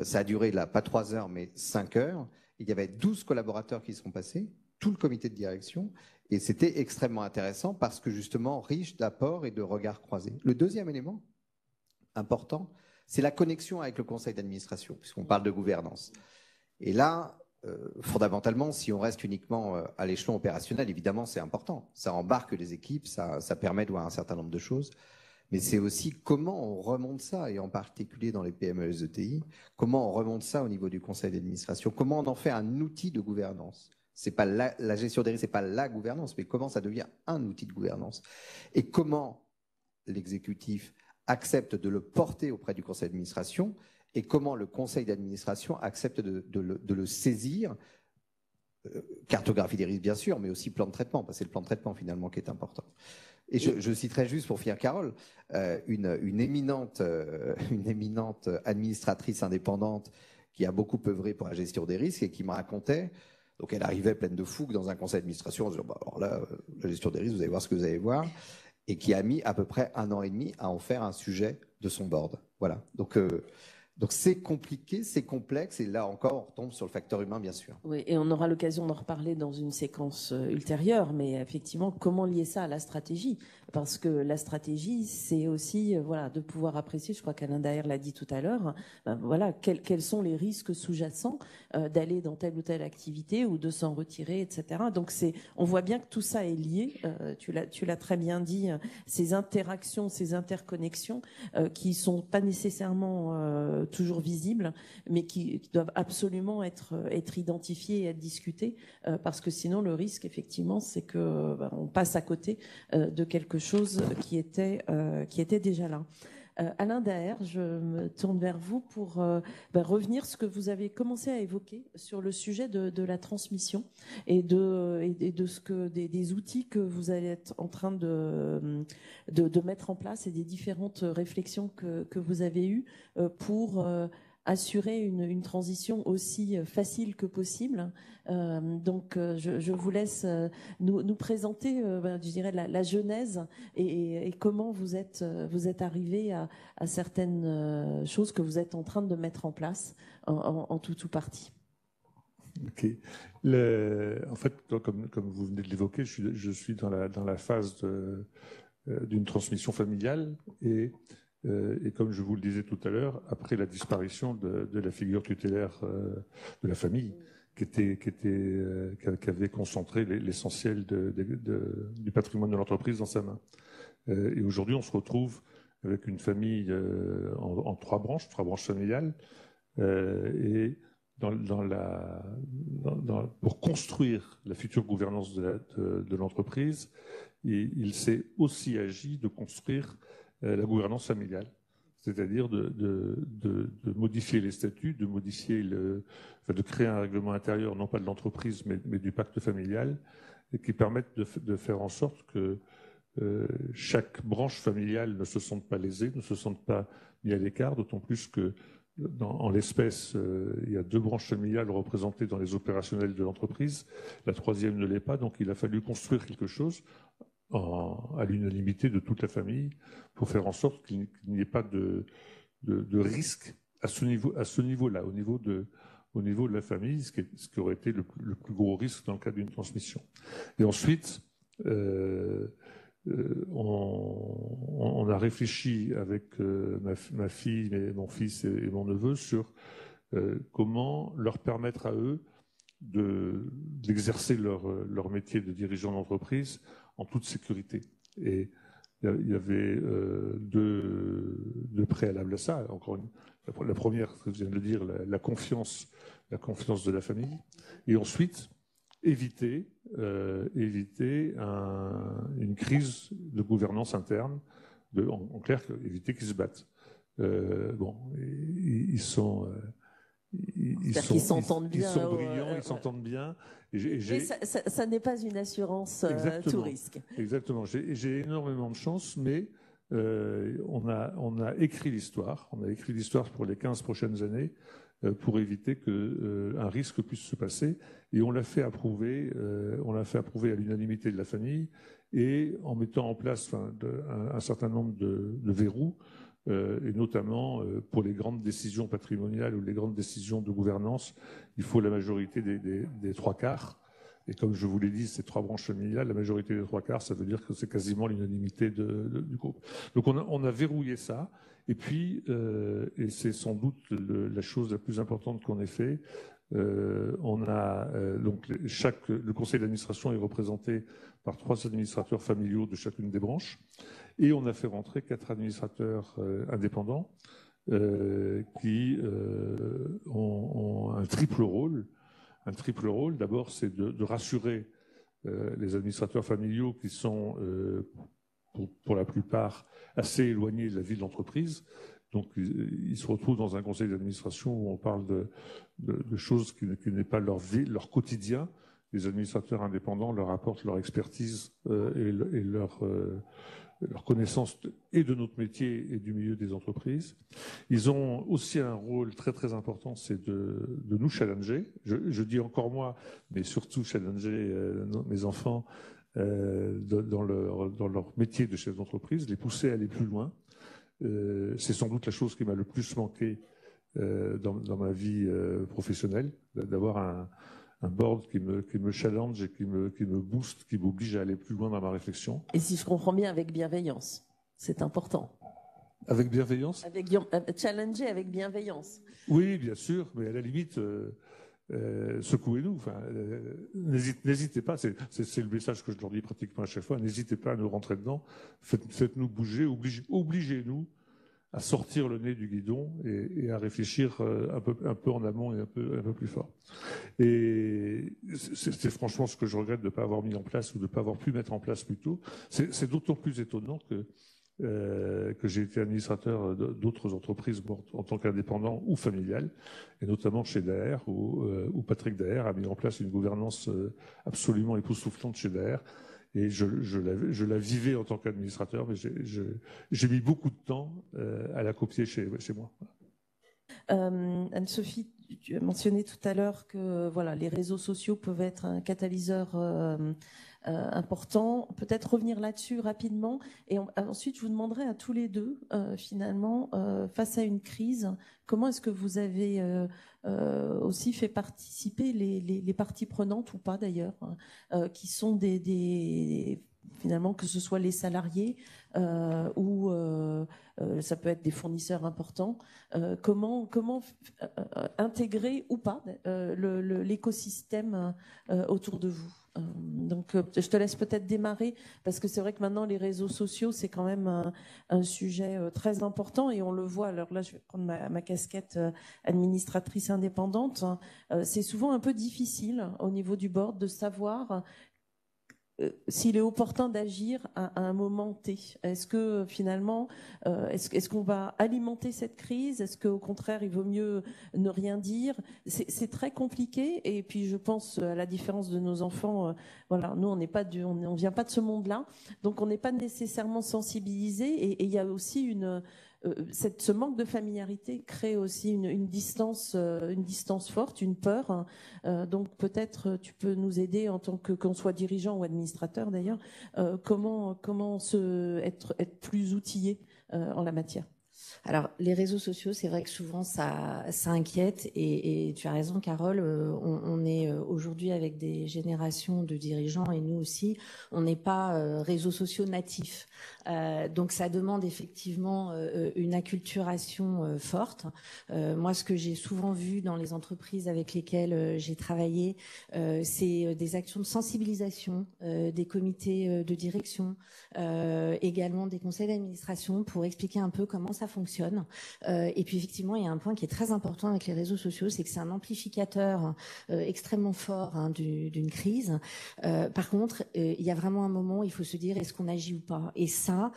ça a duré, là, pas 3 heures, mais 5 heures. Il y avait 12 collaborateurs qui sont passés, tout le comité de direction. Et c'était extrêmement intéressant parce que, justement, riche d'apports et de regards croisés. Le deuxième élément important, c'est la connexion avec le conseil d'administration, puisqu'on parle de gouvernance. Et là, fondamentalement, si on reste uniquement à l'échelon opérationnel, évidemment, c'est important. Ça embarque les équipes, ça permet de voir un certain nombre de choses. Mais c'est aussi comment on remonte ça, et en particulier dans les PME et les ETI, comment on remonte ça au niveau du conseil d'administration, comment on en fait un outil de gouvernance. C'est pas la gestion des risques, c'est pas la gouvernance, mais comment ça devient un outil de gouvernance. Et comment l'exécutif accepte de le porter auprès du conseil d'administration et comment le conseil d'administration accepte de le saisir. Cartographie des risques, bien sûr, mais aussi plan de traitement, parce que c'est le plan de traitement finalement qui est important. Et je citerai juste pour finir Carole, une éminente administratrice indépendante qui a beaucoup œuvré pour la gestion des risques et qui me racontait, donc elle arrivait pleine de fougue dans un conseil d'administration en disant alors là, la gestion des risques, vous allez voir ce que vous allez voir, et qui a mis à peu près 1 an et demi à en faire un sujet de son board. Voilà. Donc c'est compliqué, c'est complexe, et là encore, on retombe sur le facteur humain, bien sûr. Oui, et on aura l'occasion d'en reparler dans une séquence ultérieure, mais effectivement, comment lier ça à la stratégie? Parce que la stratégie, c'est aussi de pouvoir apprécier, je crois qu'Alain Daher l'a dit tout à l'heure, quels sont les risques sous-jacents d'aller dans telle ou telle activité ou de s'en retirer, etc. Donc on voit bien que tout ça est lié, tu l'as très bien dit, ces interactions, ces interconnexions qui sont pas nécessairement toujours visibles, mais qui doivent absolument être identifiés et être discutés, parce que sinon le risque, effectivement, c'est que on passe à côté de quelque chose qui était déjà là. Alain Daher, je me tourne vers vous pour revenir sur ce que vous avez commencé à évoquer sur le sujet de la transmission et des outils que vous allez être en train de mettre en place et des différentes réflexions que vous avez eues pour assurer une transition aussi facile que possible. Donc, je vous laisse nous présenter, je dirais, la genèse et comment vous êtes arrivé à certaines choses que vous êtes en train de mettre en place en tout ou partie. Ok. En fait, comme vous venez de l'évoquer, je suis dans la phase d'une transmission familiale et comme je vous le disais tout à l'heure, après la disparition de la figure tutélaire de la famille, qui avait concentré l'essentiel du patrimoine de l'entreprise dans sa main. Et aujourd'hui, on se retrouve avec une famille en 3 branches familiales, et pour construire la future gouvernance de l'entreprise, il s'est aussi agi de construire la gouvernance familiale, c'est-à-dire de modifier les statuts, de créer un règlement intérieur, non pas de l'entreprise, mais du pacte familial, et qui permettent de faire en sorte que chaque branche familiale ne se sente pas lésée, ne se sente pas mis à l'écart, d'autant plus que en l'espèce, il y a 2 branches familiales représentées dans les opérationnels de l'entreprise, la 3e ne l'est pas, donc il a fallu construire quelque chose à l'unanimité de toute la famille pour faire en sorte qu'il n'y ait pas de risque à ce niveau-là, au niveau de la famille, ce qui aurait été le plus gros risque dans le cas d'une transmission. Et ensuite, on a réfléchi avec ma fille, mon fils et mon neveu sur comment leur permettre à eux d'exercer leur métier de dirigeant d'entreprise en toute sécurité. Et il y avait deux préalables à ça. Encore la première, ce que je viens de le dire, la confiance de la famille. Et ensuite, éviter une crise de gouvernance interne, en clair, éviter qu'ils se battent. Ils sont s'entendent bien. Ils sont brillants, ils s'entendent bien. Mais ça n'est pas une assurance tout risque. Exactement. J'ai énormément de chance, mais on a écrit l'histoire. On a écrit l'histoire pour les 15 prochaines années pour éviter qu'un risque puisse se passer. Et on l'a fait approuver. On l'a fait approuver à l'unanimité de la famille et en mettant en place un certain nombre de verrous. Et notamment pour les grandes décisions patrimoniales ou les grandes décisions de gouvernance, il faut la majorité des 3/4. Et comme je vous l'ai dit, ces 3 branches familiales, la majorité des 3/4, ça veut dire que c'est quasiment l'unanimité du groupe. Donc on a verrouillé ça. Et puis, et c'est sans doute la chose la plus importante qu'on ait fait, donc le conseil d'administration est représenté par 3 administrateurs familiaux de chacune des branches. Et on a fait rentrer 4 administrateurs indépendants qui ont un triple rôle. Un triple rôle, d'abord, c'est de rassurer les administrateurs familiaux qui sont, pour la plupart, assez éloignés de la vie de l'entreprise. Donc, ils se retrouvent dans un conseil d'administration où on parle de choses qui n'est pas leur vie, leur quotidien. Les administrateurs indépendants leur apportent leur expertise et leur connaissance et de notre métier et du milieu des entreprises. Ils ont aussi un rôle très très important, c'est de nous challenger. Je dis encore moi, mais surtout challenger mes enfants dans leur métier de chef d'entreprise, les pousser à aller plus loin. C'est sans doute la chose qui m'a le plus manqué dans ma vie professionnelle, d'avoir un board qui me challenge et qui me booste, qui m'oblige à aller plus loin dans ma réflexion. Et si je comprends bien, avec bienveillance, c'est important. Avec bienveillance ? Challenger avec bienveillance. Oui, bien sûr, mais à la limite, secouez-nous. N'hésitez pas, c'est le message que je leur dis pratiquement à chaque fois, n'hésitez pas à nous rentrer dedans, faites-nous bouger, obligez-nous à sortir le nez du guidon et à réfléchir un peu en amont et un peu plus fort. Et c'est franchement ce que je regrette de ne pas avoir mis en place ou de ne pas avoir pu mettre en place plus tôt. C'est d'autant plus étonnant que j'ai été administrateur d'autres entreprises en tant qu'indépendant ou familial, et notamment chez Daher, où Patrick Daher a mis en place une gouvernance absolument époustouflante chez Daher. Et je la vivais en tant qu'administrateur, mais j'ai mis beaucoup de temps à la copier chez moi. Anne-Sophie, tu as mentionné tout à l'heure que voilà, les réseaux sociaux peuvent être un catalyseur important. Peut-être revenir là-dessus rapidement. Et ensuite, je vous demanderai à tous les deux, finalement, face à une crise, comment est-ce que vous avez aussi fait participer les parties prenantes ou pas d'ailleurs, qui sont finalement, que ce soit les salariés ou ça peut être des fournisseurs importants, comment intégrer ou pas l'écosystème autour de vous. Donc, je te laisse peut-être démarrer, parce que c'est vrai que maintenant, les réseaux sociaux, c'est quand même un sujet très important, et on le voit. Alors là, je vais prendre ma casquette administratrice indépendante. C'est souvent un peu difficile au niveau du board de savoir s'il est opportun d'agir à un moment T. Est-ce que finalement, est-ce qu'on va alimenter cette crise? Est-ce qu'au contraire, il vaut mieux ne rien dire? C'est très compliqué. Et puis, je pense, à la différence de nos enfants, voilà, nous, on vient pas de ce monde-là, donc on n'est pas nécessairement sensibilisés. Et il y a aussi ce manque de familiarité crée aussi une distance forte, une peur. Hein. Donc peut-être tu peux nous aider en tant qu'on soit dirigeant ou administrateur d'ailleurs, comment être plus outillé en la matière. Alors, les réseaux sociaux, c'est vrai que souvent, ça inquiète. Et tu as raison, Carole, on est aujourd'hui avec des générations de dirigeants, et nous aussi, on n'est pas réseaux sociaux natifs. Donc, ça demande effectivement une acculturation forte. Moi, ce que j'ai souvent vu dans les entreprises avec lesquelles j'ai travaillé, c'est des actions de sensibilisation, des comités de direction, également des conseils d'administration pour expliquer un peu comment ça fonctionne. Et puis effectivement, il y a un point qui est très important avec les réseaux sociaux, c'est que c'est un amplificateur extrêmement fort d'une crise. Par contre, il y a vraiment un moment où il faut se dire est-ce qu'on agit ou pas. Et ça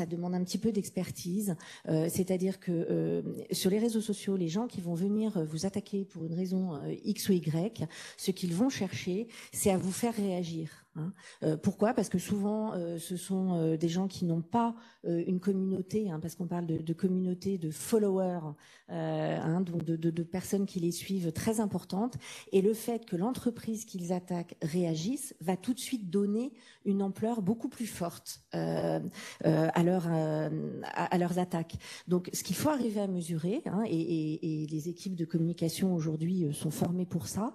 demande un petit peu d'expertise. C'est-à-dire que sur les réseaux sociaux, les gens qui vont venir vous attaquer pour une raison X ou Y, ce qu'ils vont chercher, c'est à vous faire réagir. Hein. Pourquoi? Parce que souvent, ce sont des gens qui n'ont pas une communauté, hein, parce qu'on parle de communauté de followers, hein, donc de personnes qui les suivent très importantes. Et le fait que l'entreprise qu'ils attaquent réagisse va tout de suite donner une ampleur beaucoup plus forte à leurs attaques. Donc, ce qu'il faut arriver à mesurer, hein, et les équipes de communication aujourd'hui sont formées pour ça,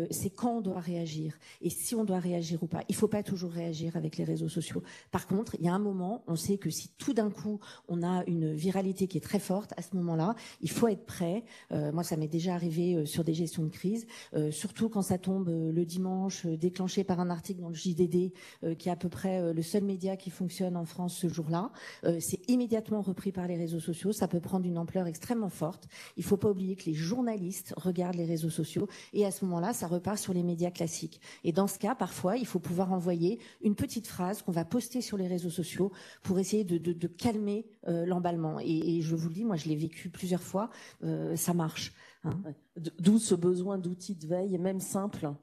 c'est quand on doit réagir et si on doit réagir ou pas. Il ne faut pas toujours réagir avec les réseaux sociaux. Par contre, il y a un moment, on sait que si tout d'un coup, on a une viralité qui est très forte, à ce moment-là, il faut être prêt. Moi, ça m'est déjà arrivé sur des gestions de crise, surtout quand ça tombe le dimanche, déclenché par un article dans le JDD, qui est à peu près le seul média qui fonctionne en France ce jour-là. C'est immédiatement repris par les réseaux sociaux. Ça peut prendre une ampleur extrêmement forte. Il ne faut pas oublier que les journalistes regardent les réseaux sociaux et à ce moment-là, ça repart sur les médias classiques. Et dans ce cas, parfois, il faut pouvoir envoyer une petite phrase qu'on va poster sur les réseaux sociaux pour essayer de calmer l'emballement. Et je vous le dis, moi, je l'ai vécu plusieurs fois, ça marche. Hein. D'où ce besoin d'outils de veille, même simples,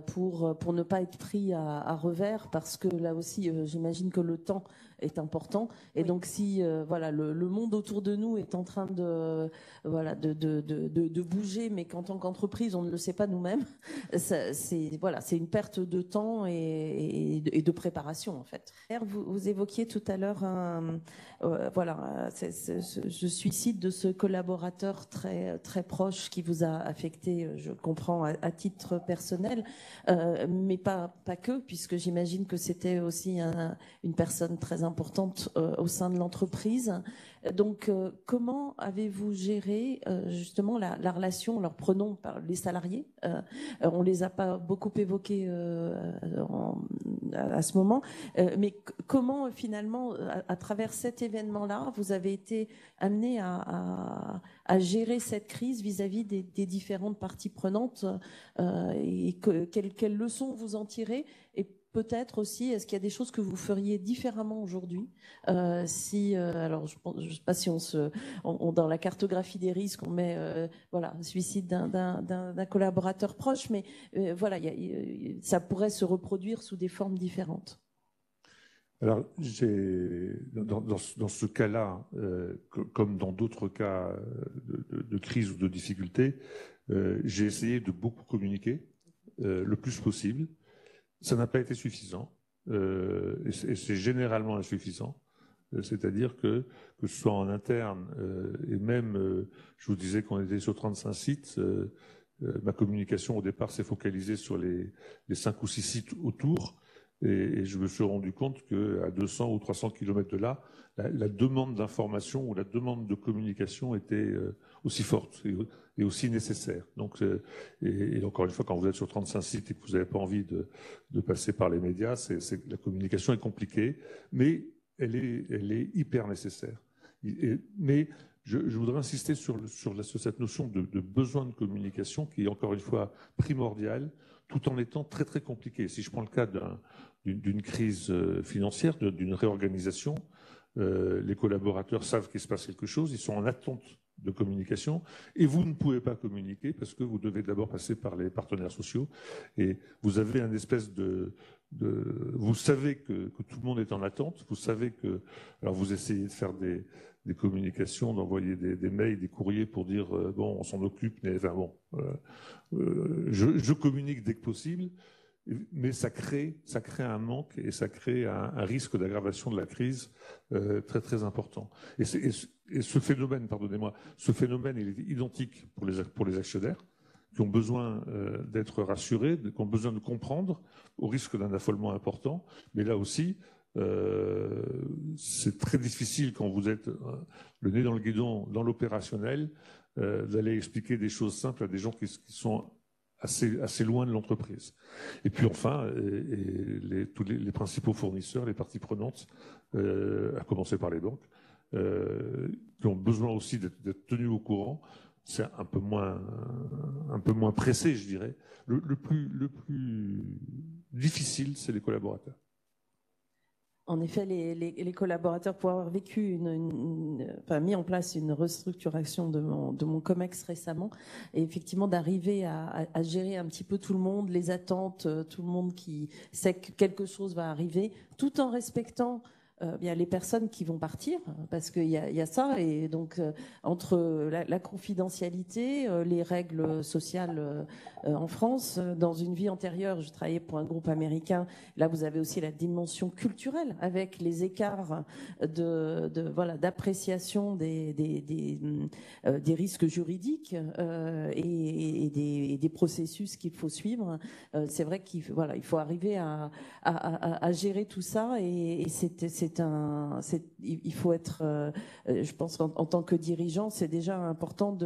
pour ne pas être pris à revers, parce que là aussi, j'imagine que le temps est important. Et oui. Donc, si voilà, le monde autour de nous est en train de bouger, mais qu'en tant qu'entreprise, on ne le sait pas nous-mêmes, c'est une perte de temps et de préparation, en fait. Vous évoquiez tout à l'heure ce suicide de ce collaborateur très, très proche qui vous a affecté, je comprends, à titre personnel, mais pas que, puisque j'imagine que c'était aussi une personne très importante au sein de l'entreprise. Donc, comment avez-vous géré justement la relation? Alors, prenons les salariés. On les a pas beaucoup évoqués à ce moment, mais comment finalement, à travers cet événement-là, vous avez été amené à gérer cette crise vis-à-vis des différentes parties prenantes, et quelles leçons vous en tirez? Et peut-être aussi, est-ce qu'il y a des choses que vous feriez différemment aujourd'hui, alors je ne sais pas si dans la cartographie des risques on met suicide d'un collaborateur proche, mais ça pourrait se reproduire sous des formes différentes. Alors, dans ce cas-là, comme dans d'autres cas de crise ou de difficulté, j'ai essayé de beaucoup communiquer le plus possible. Ça n'a pas été suffisant, et c'est généralement insuffisant. C'est-à-dire que ce soit en interne, et même, je vous disais qu'on était sur 35 sites, ma communication au départ s'est focalisée sur les 5 ou 6 sites autour, et je me suis rendu compte qu'à 200 ou 300 km de là, la demande d'information ou la demande de communication était aussi forte et aussi nécessaire. Donc, et encore une fois, quand vous êtes sur 35 sites et que vous n'avez pas envie de passer par les médias, la communication est compliquée, mais elle est hyper nécessaire. Mais je voudrais insister sur cette notion de besoin de communication qui est encore une fois primordiale, tout en étant très très compliqué. Si je prends le cas d'une crise financière, d'une réorganisation. Les collaborateurs savent qu'il se passe quelque chose, ils sont en attente de communication, et vous ne pouvez pas communiquer parce que vous devez d'abord passer par les partenaires sociaux, et vous avez un espèce vous savez que tout le monde est en attente, vous savez que, alors vous essayez de faire des communications, d'envoyer des mails, des courriers pour dire bon, on s'en occupe, mais enfin bon, je communique dès que possible, mais ça crée un manque et ça crée un risque d'aggravation de la crise très très important. Et ce phénomène, pardonnez-moi, ce phénomène il est identique pour les actionnaires qui ont besoin d'être rassurés, qui ont besoin de comprendre au risque d'un affolement important. Mais là aussi, c'est très difficile quand vous êtes le nez dans le guidon, dans l'opérationnel, d'aller expliquer des choses simples à des gens qui sont assez loin de l'entreprise. Et puis enfin, tous les principaux fournisseurs, les parties prenantes, à commencer par les banques, qui ont besoin aussi d'être tenus au courant. C'est un peu moins pressé, je dirais. Le plus difficile, c'est les collaborateurs. En effet, les collaborateurs, pour avoir vécu mis en place une restructuration de mon COMEX récemment, et effectivement d'arriver à gérer un petit peu tout le monde, les attentes, tout le monde qui sait que quelque chose va arriver, tout en respectant bien les personnes qui vont partir, parce qu'il y a ça, et donc entre la confidentialité, les règles sociales en France, dans une vie antérieure, je travaillais pour un groupe américain. Là, vous avez aussi la dimension culturelle avec les écarts d'appréciation des risques juridiques et des processus qu'il faut suivre. C'est vrai qu'il faut arriver à gérer tout ça, et il faut être, je pense, en tant que dirigeant, c'est déjà important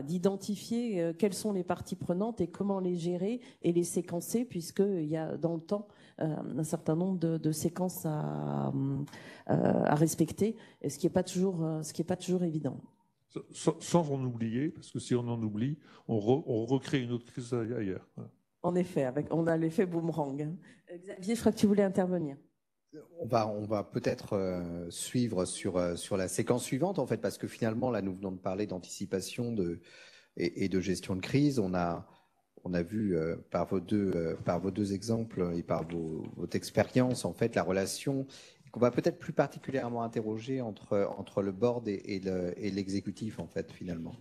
d'identifier quelles sont les parties prenantes et comment les gérer et les séquencer, puisqu'il y a dans le temps un certain nombre de séquences à respecter, ce qui n'est pas toujours évident. Sans en oublier, parce que si on en oublie, on recrée une autre crise ailleurs. En effet, on a l'effet boomerang. Xavier, je crois que tu voulais intervenir. On va peut-être suivre sur la séquence suivante, en fait, parce que finalement, là, nous venons de parler d'anticipation et de gestion de crise. On a vu par vos deux exemples et par votre expérience, en fait, la relation qu'on va peut-être plus particulièrement interroger entre le board et l'exécutif, en fait, finalement.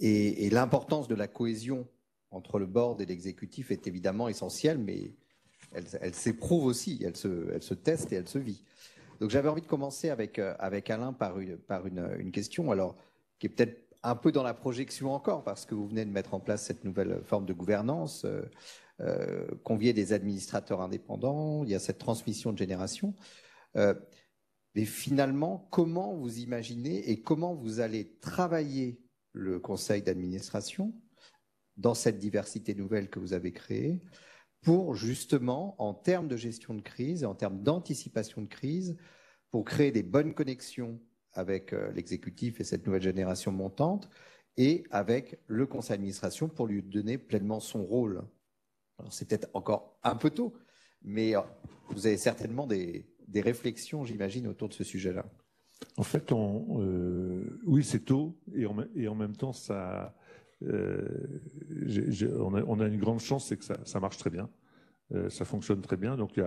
Et l'importance de la cohésion entre le board et l'exécutif est évidemment essentielle, mais elle s'éprouve aussi, elle se teste et elle se vit. Donc j'avais envie de commencer avec Alain par une question, alors qui est peut-être un peu dans la projection encore, parce que vous venez de mettre en place cette nouvelle forme de gouvernance, convier des administrateurs indépendants, il y a cette transmission de génération. Mais finalement, comment vous imaginez et comment vous allez travailler le conseil d'administration dans cette diversité nouvelle que vous avez créée, pour justement, en termes de gestion de crise et en termes d'anticipation de crise, pour créer des bonnes connexions avec l'exécutif et cette nouvelle génération montante, et avec le conseil d'administration pour lui donner pleinement son rôle. Alors c'est peut-être encore un peu tôt, mais vous avez certainement des réflexions, j'imagine, autour de ce sujet-là. En fait, oui, c'est tôt, et en même temps, ça... on a une grande chance, c'est que ça marche très bien, ça fonctionne très bien. Donc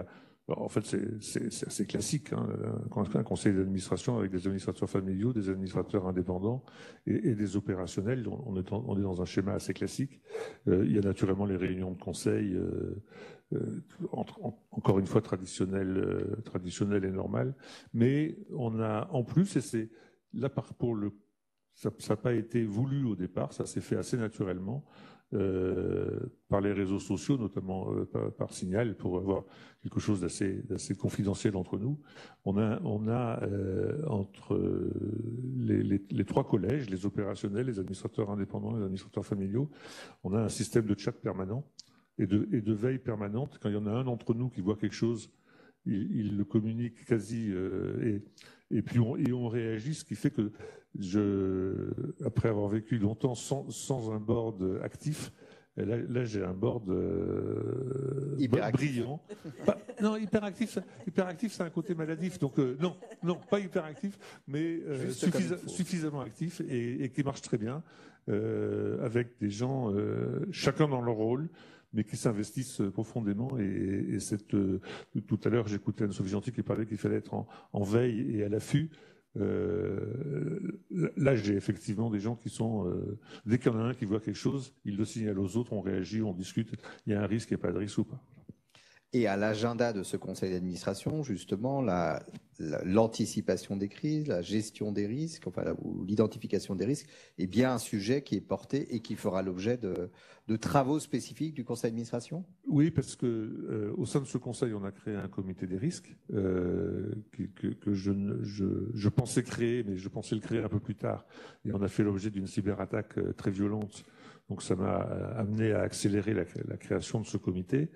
en fait, c'est assez classique, hein, un conseil d'administration avec des administrateurs familiaux, des administrateurs indépendants et des opérationnels. On est dans un schéma assez classique. Il y a naturellement les réunions de conseil, encore une fois traditionnelles et normales, mais on a en plus, et c'est là ça n'a pas été voulu au départ, ça s'est fait assez naturellement par les réseaux sociaux, notamment par Signal, pour avoir quelque chose d'assez confidentiel entre nous. On a entre les trois collèges, les opérationnels, les administrateurs indépendants, les administrateurs familiaux, on a un système de chat permanent et de veille permanente. Quand il y en a un d'entre nous qui voit quelque chose, il le communique quasi et puis on réagit, ce qui fait que après avoir vécu longtemps sans un board actif, Là, j'ai un board brillant. Non, hyperactif, c'est un côté maladif. Donc, non, pas hyperactif, mais suffisamment actif et qui marche très bien, avec des gens, chacun dans leur rôle, mais qui s'investissent profondément. Et tout à l'heure, j'écoutais Anne-Sophie Gentil qui parlait qu'il fallait être en veille et à l'affût. Là, j'ai effectivement des gens qui sont, dès qu'il y en a un qui voit quelque chose, il le signale aux autres, on réagit, on discute, il y a un risque, il n'y a pas de risque ou pas. Et à l'agenda de ce conseil d'administration, justement, l'anticipation des crises, la gestion des risques, ou l'identification des risques, est bien un sujet qui est porté et qui fera l'objet de travaux spécifiques du conseil d'administration ? Oui, parce que au sein de ce conseil, on a créé un comité des risques que je pensais créer, mais je pensais le créer un peu plus tard. Et on a fait l'objet d'une cyberattaque très violente. Donc ça m'a amené à accélérer la création de ce comité.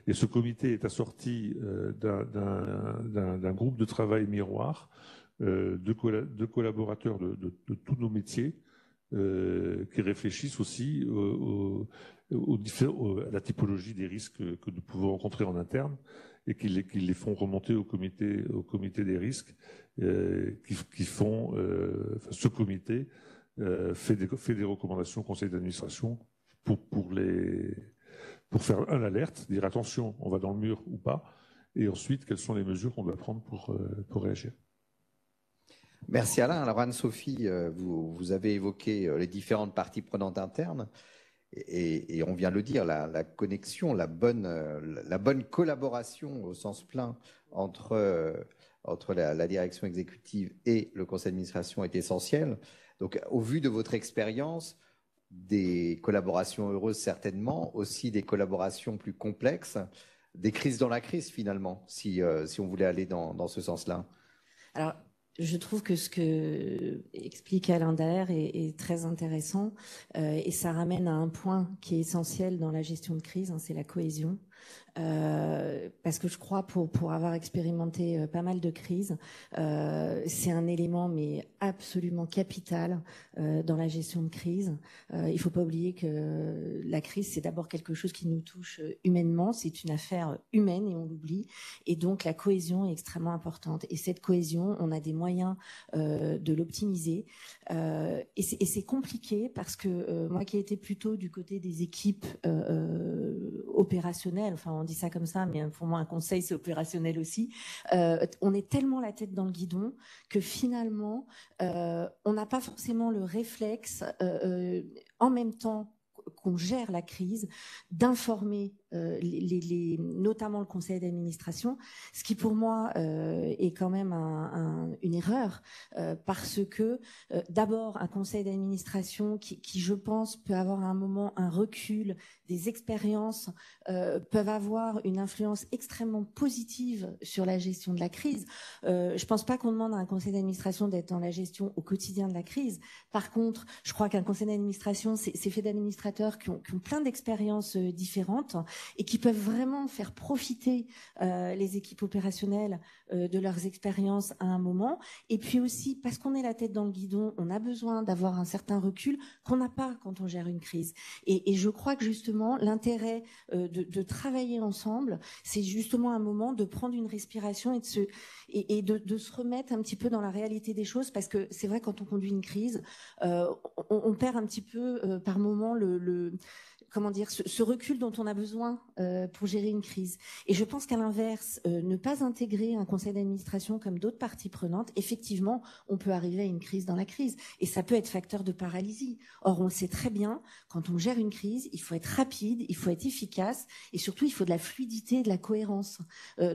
Et ce comité est assorti d'un groupe de travail miroir de collaborateurs de tous nos métiers qui réfléchissent aussi à la typologie des risques que nous pouvons rencontrer en interne et qui les font remonter au comité des risques qui font ce comité fait des recommandations au conseil d'administration pour faire l'alerte, dire attention, on va dans le mur ou pas, et ensuite, quelles sont les mesures qu'on doit prendre pour réagir. Merci Alain. Alors Anne-Sophie, vous avez évoqué les différentes parties prenantes internes et on vient de le dire, la connexion, la bonne collaboration au sens plein entre la direction exécutive et le conseil d'administration est essentielle. Donc, au vu de votre expérience, des collaborations heureuses certainement, aussi des collaborations plus complexes, des crises dans la crise finalement, si on voulait aller dans ce sens-là. Alors, je trouve que ce que explique Alain Daher est très intéressant et ça ramène à un point qui est essentiel dans la gestion de crise, c'est la cohésion. Parce que je crois pour avoir expérimenté pas mal de crises, c'est un élément mais absolument capital dans la gestion de crise. Il faut pas oublier que la crise c'est d'abord quelque chose qui nous touche humainement, c'est une affaire humaine et on l'oublie, et donc la cohésion est extrêmement importante. Et cette cohésion, on a des moyens de l'optimiser et c'est compliqué parce que moi qui ai été plutôt du côté des équipes opérationnelles, enfin on dit ça comme ça, mais pour moi un conseil c'est opérationnel aussi. On est tellement la tête dans le guidon que finalement on n'a pas forcément le réflexe en même temps qu'on gère la crise, d'informer notamment le conseil d'administration, ce qui pour moi est quand même une erreur parce que d'abord un conseil d'administration qui je pense peut avoir à un moment un recul, des expériences peuvent avoir une influence extrêmement positive sur la gestion de la crise. Je pense pas qu'on demande à un conseil d'administration d'être dans la gestion au quotidien de la crise. Par contre, je crois qu'un conseil d'administration, c'est fait d'administrateurs qui ont plein d'expériences différentes et qui peuvent vraiment faire profiter les équipes opérationnelles de leurs expériences à un moment. Et puis aussi, parce qu'on est la tête dans le guidon, on a besoin d'avoir un certain recul qu'on n'a pas quand on gère une crise. Et je crois que justement, l'intérêt de travailler ensemble, c'est justement un moment de prendre une respiration et de se remettre un petit peu dans la réalité des choses, parce que c'est vrai, quand on conduit une crise, on perd un petit peu par moment comment dire, ce recul dont on a besoin pour gérer une crise. Et je pense qu'à l'inverse, ne pas intégrer un conseil d'administration comme d'autres parties prenantes, effectivement, on peut arriver à une crise dans la crise. Et ça peut être facteur de paralysie. Or, on le sait très bien, quand on gère une crise, il faut être rapide, il faut être efficace, et surtout, il faut de la fluidité et de la cohérence.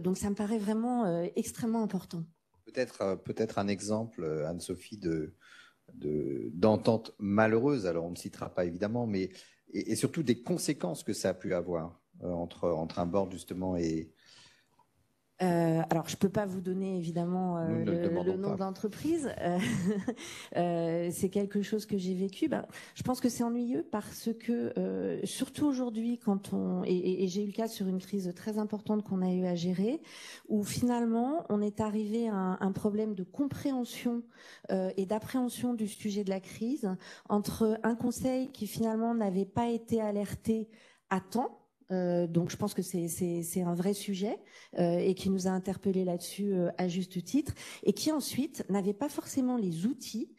Donc, ça me paraît vraiment extrêmement important. Peut-être un exemple, Anne-Sophie, d'entente malheureuse. Alors, on ne citera pas évidemment, mais et surtout des conséquences que ça a pu avoir entre un board justement et Alors, je peux pas vous donner évidemment le nom d'entreprise. C'est quelque chose que j'ai vécu. Je pense que c'est ennuyeux parce que, surtout aujourd'hui, et j'ai eu le cas sur une crise très importante qu'on a eu à gérer, où finalement on est arrivé à un problème de compréhension et d'appréhension du sujet de la crise entre un conseil qui finalement n'avait pas été alerté à temps. Donc je pense que c'est un vrai sujet et qui nous a interpellés là-dessus à juste titre, et qui ensuite n'avait pas forcément les outils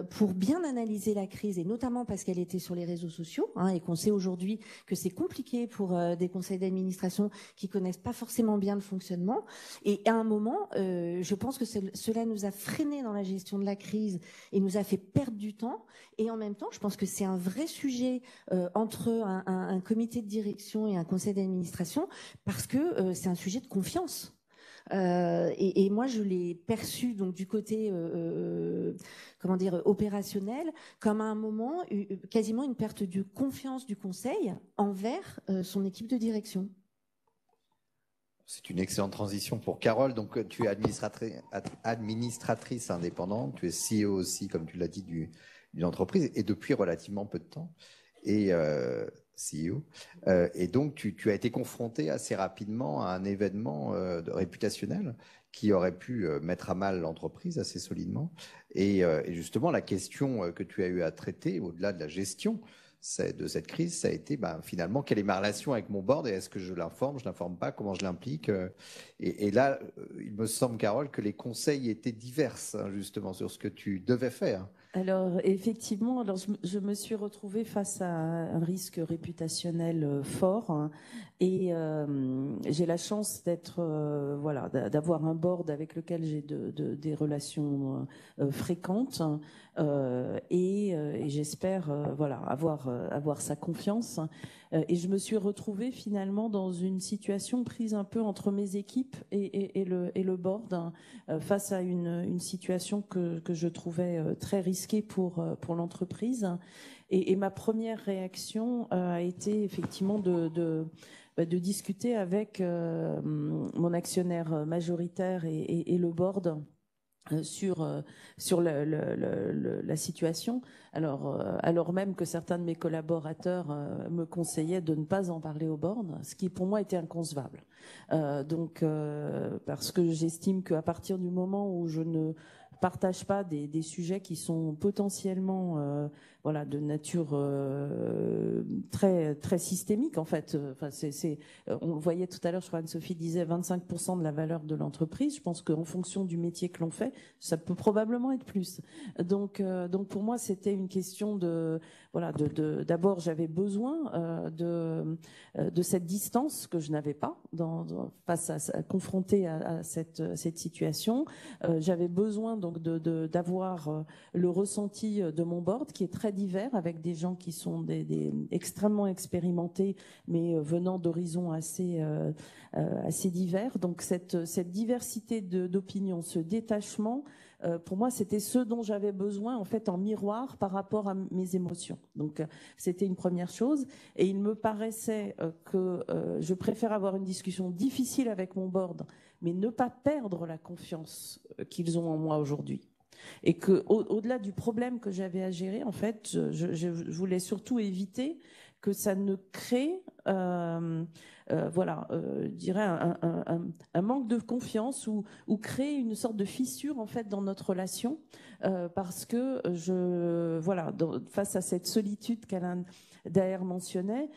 pour bien analyser la crise, et notamment parce qu'elle était sur les réseaux sociaux, et qu'on sait aujourd'hui que c'est compliqué pour des conseils d'administration qui connaissent pas forcément bien le fonctionnement. Et à un moment, je pense que cela nous a freinés dans la gestion de la crise et nous a fait perdre du temps. Et en même temps, je pense que c'est un vrai sujet entre un comité de direction et un conseil d'administration, parce que c'est un sujet de confiance. Et moi, je l'ai perçu donc du côté, opérationnel, comme à un moment quasiment une perte de confiance du conseil envers son équipe de direction. C'est une excellente transition pour Carole. Donc, tu es administratrice indépendante, tu es CEO aussi, comme tu l'as dit, d'une entreprise, et depuis relativement peu de temps. Et CEO. Et donc, tu as été confronté assez rapidement à un événement réputationnel qui aurait pu mettre à mal l'entreprise assez solidement. Et justement, la question que tu as eu à traiter, au-delà de la gestion de cette crise, ça a été finalement, quelle est ma relation avec mon board, et est-ce que je l'informe pas, comment je l'implique, et là, il me semble, Carole, que les conseils étaient divers, justement, sur ce que tu devais faire. Alors effectivement, je me suis retrouvée face à un risque réputationnel fort, et j'ai la chance d'avoir un board avec lequel j'ai des relations fréquentes, et j'espère avoir sa confiance. Et je me suis retrouvée finalement dans une situation prise un peu entre mes équipes et le board, face à une situation que je trouvais très risquée pour l'entreprise. Et ma première réaction a été effectivement de discuter avec mon actionnaire majoritaire et le board sur la situation, alors même que certains de mes collaborateurs me conseillaient de ne pas en parler au board, ce qui pour moi était inconcevable. Parce que j'estime qu'à partir du moment où je ne partage pas des sujets qui sont potentiellement de nature très très systémique, en fait. On le voyait tout à l'heure, je crois Anne-Sophie disait 25% de la valeur de l'entreprise. Je pense qu'en fonction du métier que l'on fait, ça peut probablement être plus. Donc pour moi, c'était une question d'abord, j'avais besoin de cette distance que je n'avais pas confrontée à cette situation. J'avais besoin donc d'avoir le ressenti de mon board, qui est très divers, avec des gens qui sont des extrêmement expérimentés, mais venant d'horizons assez divers. Donc cette diversité d'opinions, ce détachement, pour moi, c'était ce dont j'avais besoin, en fait, en miroir par rapport à mes émotions. Donc, c'était une première chose. Et il me paraissait que je préfère avoir une discussion difficile avec mon board, mais ne pas perdre la confiance qu'ils ont en moi aujourd'hui. Et que, au-delà du problème que j'avais à gérer, en fait, je voulais surtout éviter que ça ne crée, je dirais un manque de confiance ou créer une sorte de fissure, en fait, dans notre relation, parce que face à cette solitude qu'Alain Daher mentionnait.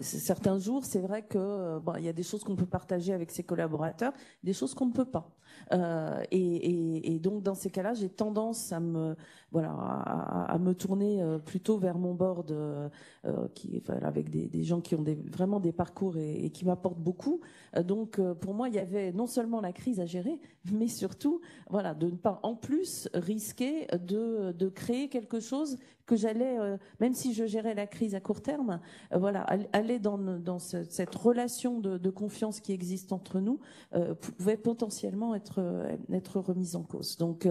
Certains jours, c'est vrai que il y a des choses qu'on peut partager avec ses collaborateurs, des choses qu'on ne peut pas. Et donc dans ces cas-là, j'ai tendance à me tourner plutôt vers mon board, avec des gens qui ont vraiment des parcours et qui m'apportent beaucoup. Donc pour moi, il y avait non seulement la crise à gérer, mais surtout de ne pas en plus risquer de créer quelque chose que j'allais, même si je gérais la crise à court terme, aller dans cette relation de confiance qui existe entre nous pouvait potentiellement être remis en cause. Donc,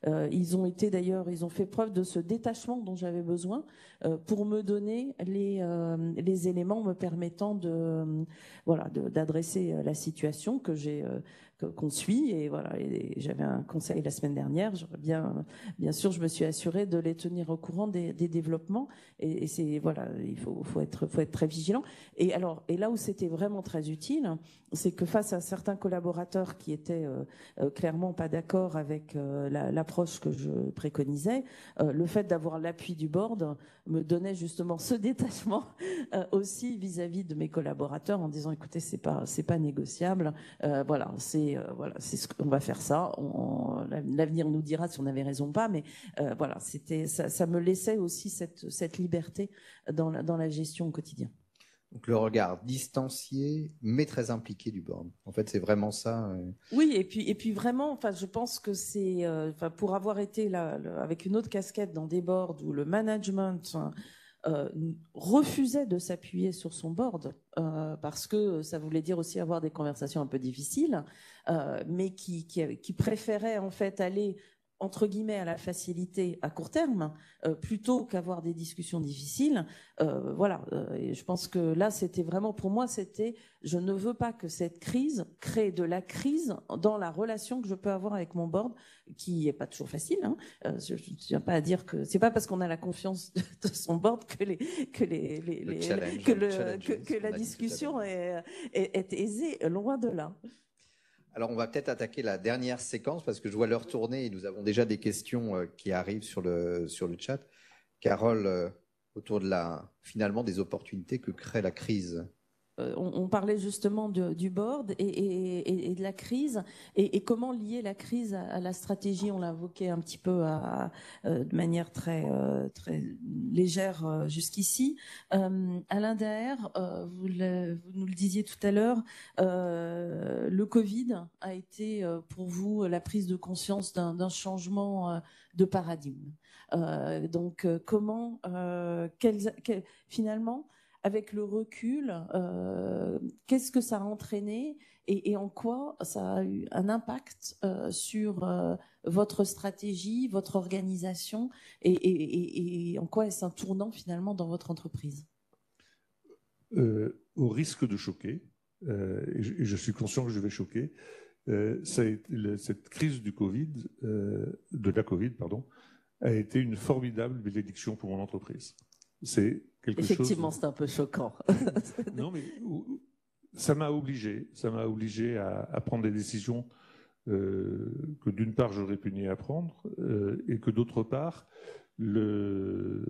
ils ont fait preuve de ce détachement dont j'avais besoin pour me donner les éléments me permettant d'adresser la situation qu'on suit. Et voilà, et j'avais un conseil la semaine dernière. Bien sûr, je me suis assurée de les tenir au courant des développements. Et il faut être très vigilant. Et là où c'était vraiment très utile, c'est que face à certains collaborateurs qui étaient clairement pas d'accord avec l'approche que je préconisais, le fait d'avoir l'appui du board me donnait justement ce détachement aussi vis-à-vis de mes collaborateurs en disant écoutez, c'est pas négociable, on va faire ça, l'avenir nous dira si on avait raison ou pas, mais ça me laissait aussi cette liberté dans la gestion au quotidien. Donc le regard distancié, mais très impliqué du board. En fait, c'est vraiment ça. Oui, et puis vraiment, je pense que c'est, pour avoir été là avec une autre casquette dans des boards où le management refusait de s'appuyer sur son board parce que ça voulait dire aussi avoir des conversations un peu difficiles, mais qui préférait en fait aller entre guillemets à la facilité à court terme plutôt qu'avoir des discussions difficiles. Et je pense que là, c'était vraiment, pour moi, je ne veux pas que cette crise crée de la crise dans la relation que je peux avoir avec mon board, qui est pas toujours facile. Je ne tiens pas à dire que c'est pas parce qu'on a la confiance de son board que la discussion est aisée, loin de là. Alors, on va peut-être attaquer la dernière séquence parce que je vois l'heure tourner et nous avons déjà des questions qui arrivent sur le chat. Carole, autour finalement des opportunités que crée la crise. On parlait justement du board et de la crise et comment lier la crise à la stratégie. On l'a évoqué un petit peu de manière très légère jusqu'ici. Alain Daher, vous nous le disiez tout à l'heure, le Covid a été pour vous la prise de conscience d'un changement de paradigme. Donc comment, finalement, avec le recul, qu'est-ce que ça a entraîné et en quoi ça a eu un impact sur votre stratégie, votre organisation et en quoi est-ce un tournant finalement dans votre entreprise? Au risque de choquer, et je suis conscient que je vais choquer, cette crise du Covid, de la Covid, pardon, a été une formidable bénédiction pour mon entreprise. C'est quelque Effectivement, chose... c'est un peu choquant. Non, mais ça m'a obligé à prendre des décisions que d'une part j'aurais pu nier à prendre et que d'autre part les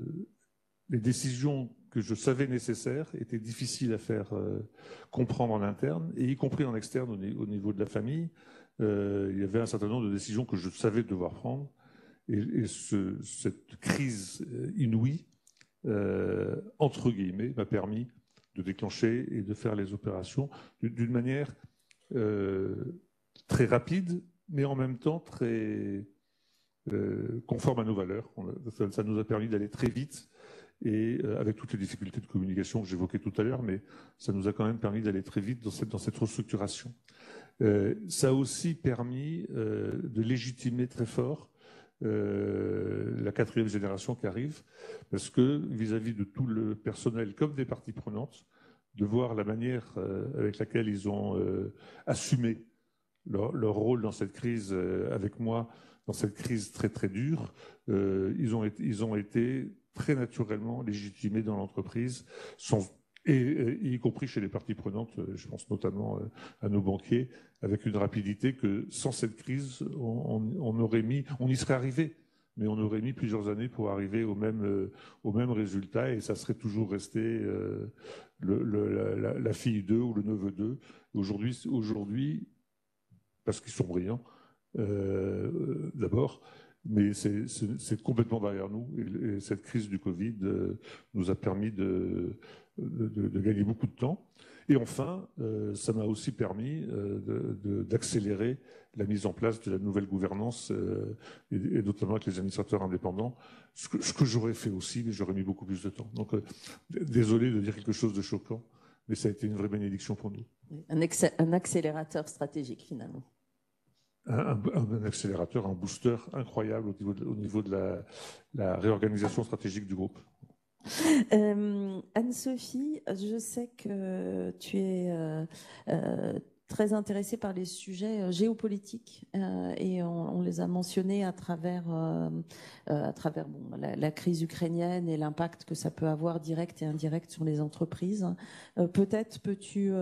décisions que je savais nécessaires étaient difficiles à faire comprendre en interne et y compris en externe au niveau de la famille. Il y avait un certain nombre de décisions que je savais devoir prendre et cette crise inouïe entre guillemets, m'a permis de déclencher et de faire les opérations d'une manière très rapide, mais en même temps très conforme à nos valeurs. Ça nous a permis d'aller très vite et avec toutes les difficultés de communication que j'évoquais tout à l'heure, mais ça nous a quand même permis d'aller très vite dans cette restructuration. Ça a aussi permis de légitimer très fort la 4e génération qui arrive, parce que vis-à-vis de tout le personnel comme des parties prenantes, de voir la manière avec laquelle ils ont assumé leur rôle dans cette crise avec moi, dans cette crise très très dure, ils ont été très naturellement légitimés dans l'entreprise, y compris chez les parties prenantes, je pense notamment à nos banquiers, avec une rapidité que sans cette crise, on y serait arrivé, mais on aurait mis plusieurs années pour arriver au même résultat et ça serait toujours resté la fille d'eux ou le neveu d'eux. Aujourd'hui, parce qu'ils sont brillants, d'abord, mais c'est complètement derrière nous et cette crise du Covid nous a permis de gagner beaucoup de temps. Et enfin, ça m'a aussi permis d'accélérer la mise en place de la nouvelle gouvernance, et notamment avec les administrateurs indépendants, ce que j'aurais fait aussi, mais j'aurais mis beaucoup plus de temps. Donc, désolé de dire quelque chose de choquant, mais ça a été une vraie bénédiction pour nous. Un accélérateur stratégique, finalement. un accélérateur, un booster incroyable au niveau de la réorganisation stratégique du groupe. Anne-Sophie, je sais que tu es très intéressée par les sujets géopolitiques et on les a mentionnés à travers la crise ukrainienne et l'impact que ça peut avoir direct et indirect sur les entreprises. Peut-être peux-tu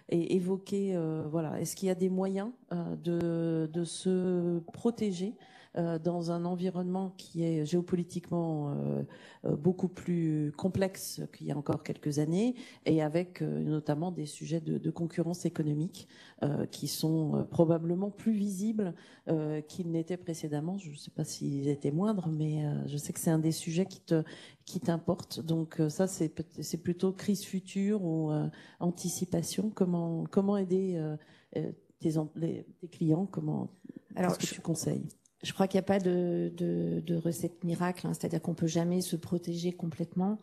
évoquer, voilà, est-ce qu'il y a des moyens de se protéger dans un environnement qui est géopolitiquement beaucoup plus complexe qu'il y a encore quelques années et avec notamment des sujets de concurrence économique qui sont probablement plus visibles qu'ils n'étaient précédemment. Je ne sais pas s'ils étaient moindres, mais je sais que c'est un des sujets qui t'importe. Donc ça, c'est plutôt crise future ou anticipation. Comment aider tes clients? Qu'est-ce que tu conseilles? Je crois qu'il n'y a pas de recette miracle, hein, c'est-à-dire qu'on peut jamais se protéger complètement.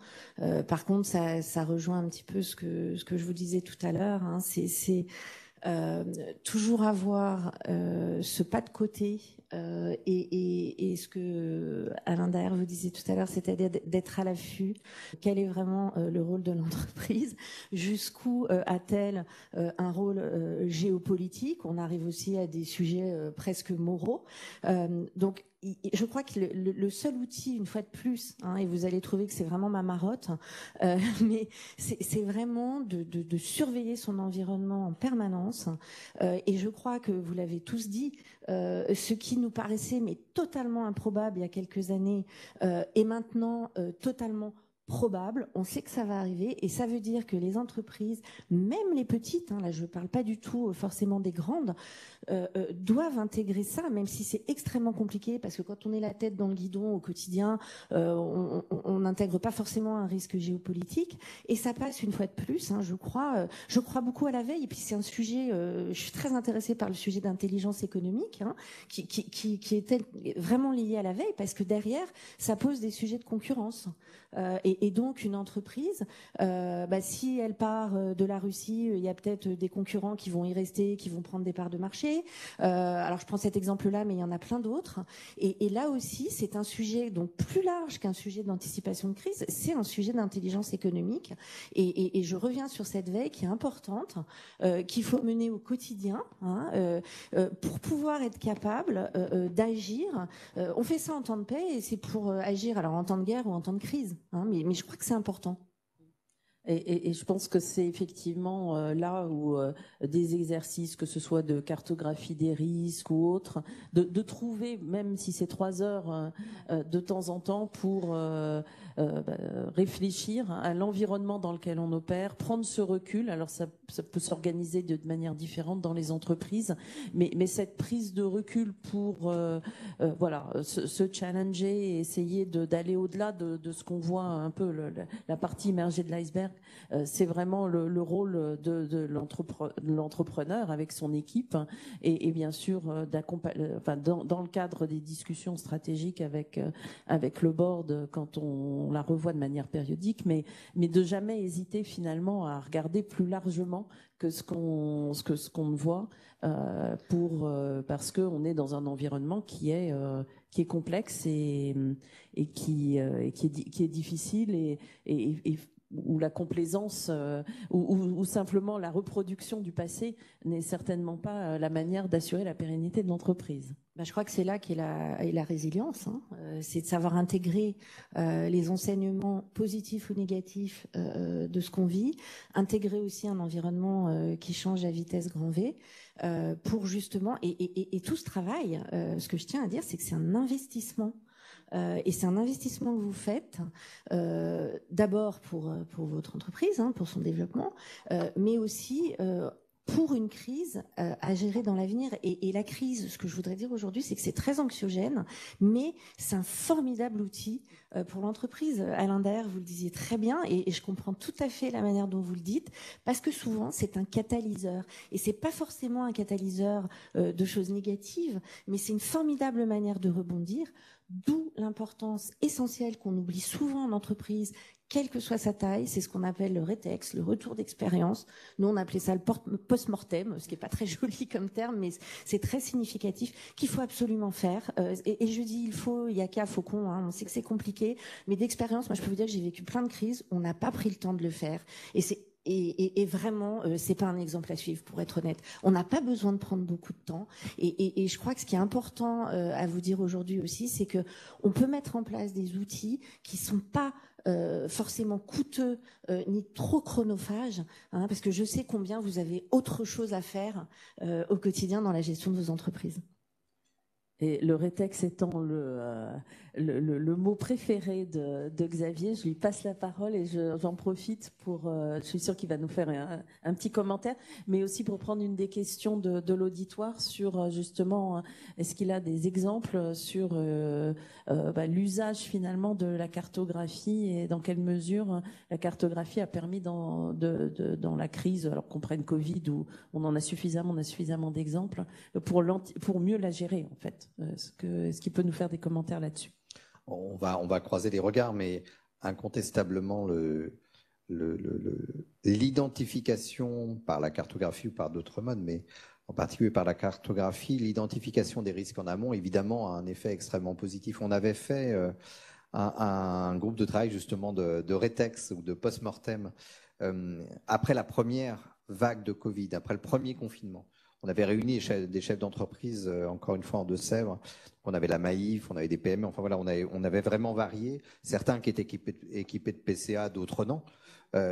Par contre, ça rejoint un petit peu ce que je vous disais tout à l'heure. Hein, c'est toujours avoir ce pas de côté et ce que Alain Daher vous disait tout à l'heure, c'est-à-dire d'être à l'affût. Quel est vraiment le rôle de l'entreprise? Jusqu'où a-t-elle un rôle géopolitique? On arrive aussi à des sujets presque moraux. Donc, je crois que le seul outil, une fois de plus, hein, et vous allez trouver que c'est vraiment ma marotte, mais c'est vraiment de surveiller son environnement en permanence. Et je crois que vous l'avez tous dit, ce qui nous paraissait mais totalement improbable il y a quelques années est maintenant totalement probable. On sait que ça va arriver et ça veut dire que les entreprises, même les petites, hein, là je ne parle pas du tout forcément des grandes, doivent intégrer ça, même si c'est extrêmement compliqué, parce que quand on est la tête dans le guidon au quotidien, on n'intègre pas forcément un risque géopolitique, et ça passe une fois de plus. Hein, je crois beaucoup à la veille, et puis c'est un sujet, je suis très intéressée par le sujet d'intelligence économique, hein, qui est vraiment lié à la veille, parce que derrière, ça pose des sujets de concurrence. Et donc une entreprise, si elle part de la Russie, il y a peut-être des concurrents qui vont y rester, qui vont prendre des parts de marché. Alors je prends cet exemple-là, mais il y en a plein d'autres. Et là aussi, c'est un sujet donc plus large qu'un sujet d'anticipation de crise. C'est un sujet d'intelligence économique. Et je reviens sur cette veille qui est importante, qu'il faut mener au quotidien, hein, pour pouvoir être capable d'agir. On fait ça en temps de paix et c'est pour agir alors en temps de guerre ou en temps de crise. Hein, mais je crois que c'est important. Et je pense que c'est effectivement là où des exercices, que ce soit de cartographie des risques ou autres, de trouver, même si c'est 3 heures de temps en temps, pour réfléchir à l'environnement dans lequel on opère, prendre ce recul. Alors ça peut s'organiser de manière différente dans les entreprises, mais cette prise de recul pour se challenger et essayer d'aller au-delà de ce qu'on voit un peu la partie immergée de l'iceberg. C'est vraiment le rôle de l'entrepreneur avec son équipe et bien sûr dans le cadre des discussions stratégiques avec le board quand on la revoit de manière périodique, mais de jamais hésiter finalement à regarder plus largement que ce qu'on ne voit parce qu'on est dans un environnement qui est complexe et qui est difficile et où la complaisance ou simplement la reproduction du passé n'est certainement pas la manière d'assurer la pérennité de l'entreprise. Je crois que c'est là qu'est la résilience, hein. C'est de savoir intégrer les enseignements positifs ou négatifs de ce qu'on vit, intégrer aussi un environnement qui change à vitesse grand V pour justement, et tout ce travail, ce que je tiens à dire, c'est que c'est un investissement. Et c'est un investissement que vous faites d'abord pour votre entreprise, hein, pour son développement, mais aussi pour une crise à gérer dans l'avenir. Et la crise, ce que je voudrais dire aujourd'hui, c'est que c'est très anxiogène, mais c'est un formidable outil pour l'entreprise. Alain Daher, vous le disiez très bien, et je comprends tout à fait la manière dont vous le dites, parce que souvent, c'est un catalyseur. Et c'est pas forcément un catalyseur de choses négatives, mais c'est une formidable manière de rebondir. D'où l'importance essentielle qu'on oublie souvent en entreprise, quelle que soit sa taille. C'est ce qu'on appelle le rétex, le retour d'expérience. Nous, on appelait ça le post-mortem, ce qui est pas très joli comme terme, mais c'est très significatif, qu'il faut absolument faire. Et je dis il y a qu'à faucon, hein, on sait que c'est compliqué, mais d'expérience, moi je peux vous dire que j'ai vécu plein de crises, on n'a pas pris le temps de le faire. Et vraiment, c'est pas un exemple à suivre, pour être honnête. On n'a pas besoin de prendre beaucoup de temps. Et je crois que ce qui est important à vous dire aujourd'hui aussi, c'est que on peut mettre en place des outils qui sont pas forcément coûteux ni trop chronophages, hein, parce que je sais combien vous avez autre chose à faire au quotidien dans la gestion de vos entreprises. Et le rétex étant le mot préféré de Xavier, je lui passe la parole et j'en profite pour, je suis sûre qu'il va nous faire un petit commentaire, mais aussi pour prendre une des questions de l'auditoire sur justement, est-ce qu'il a des exemples sur l'usage finalement de la cartographie et dans quelle mesure la cartographie a permis dans la crise, alors qu'on prenne Covid où on a suffisamment d'exemples pour mieux la gérer en fait. Est-ce qu'il peut nous faire des commentaires là-dessus? On va croiser les regards, mais incontestablement, l'identification par la cartographie ou par d'autres modes, mais en particulier par la cartographie, l'identification des risques en amont, évidemment, a un effet extrêmement positif. On avait fait un groupe de travail justement de rétex ou de post-mortem après la première vague de Covid, après le premier confinement. On avait réuni des chefs d'entreprise, encore une fois en Deux-Sèvres. On avait la Maïf, on avait des PME. Enfin voilà, on avait vraiment varié. Certains qui étaient équipés de PCA, d'autres non.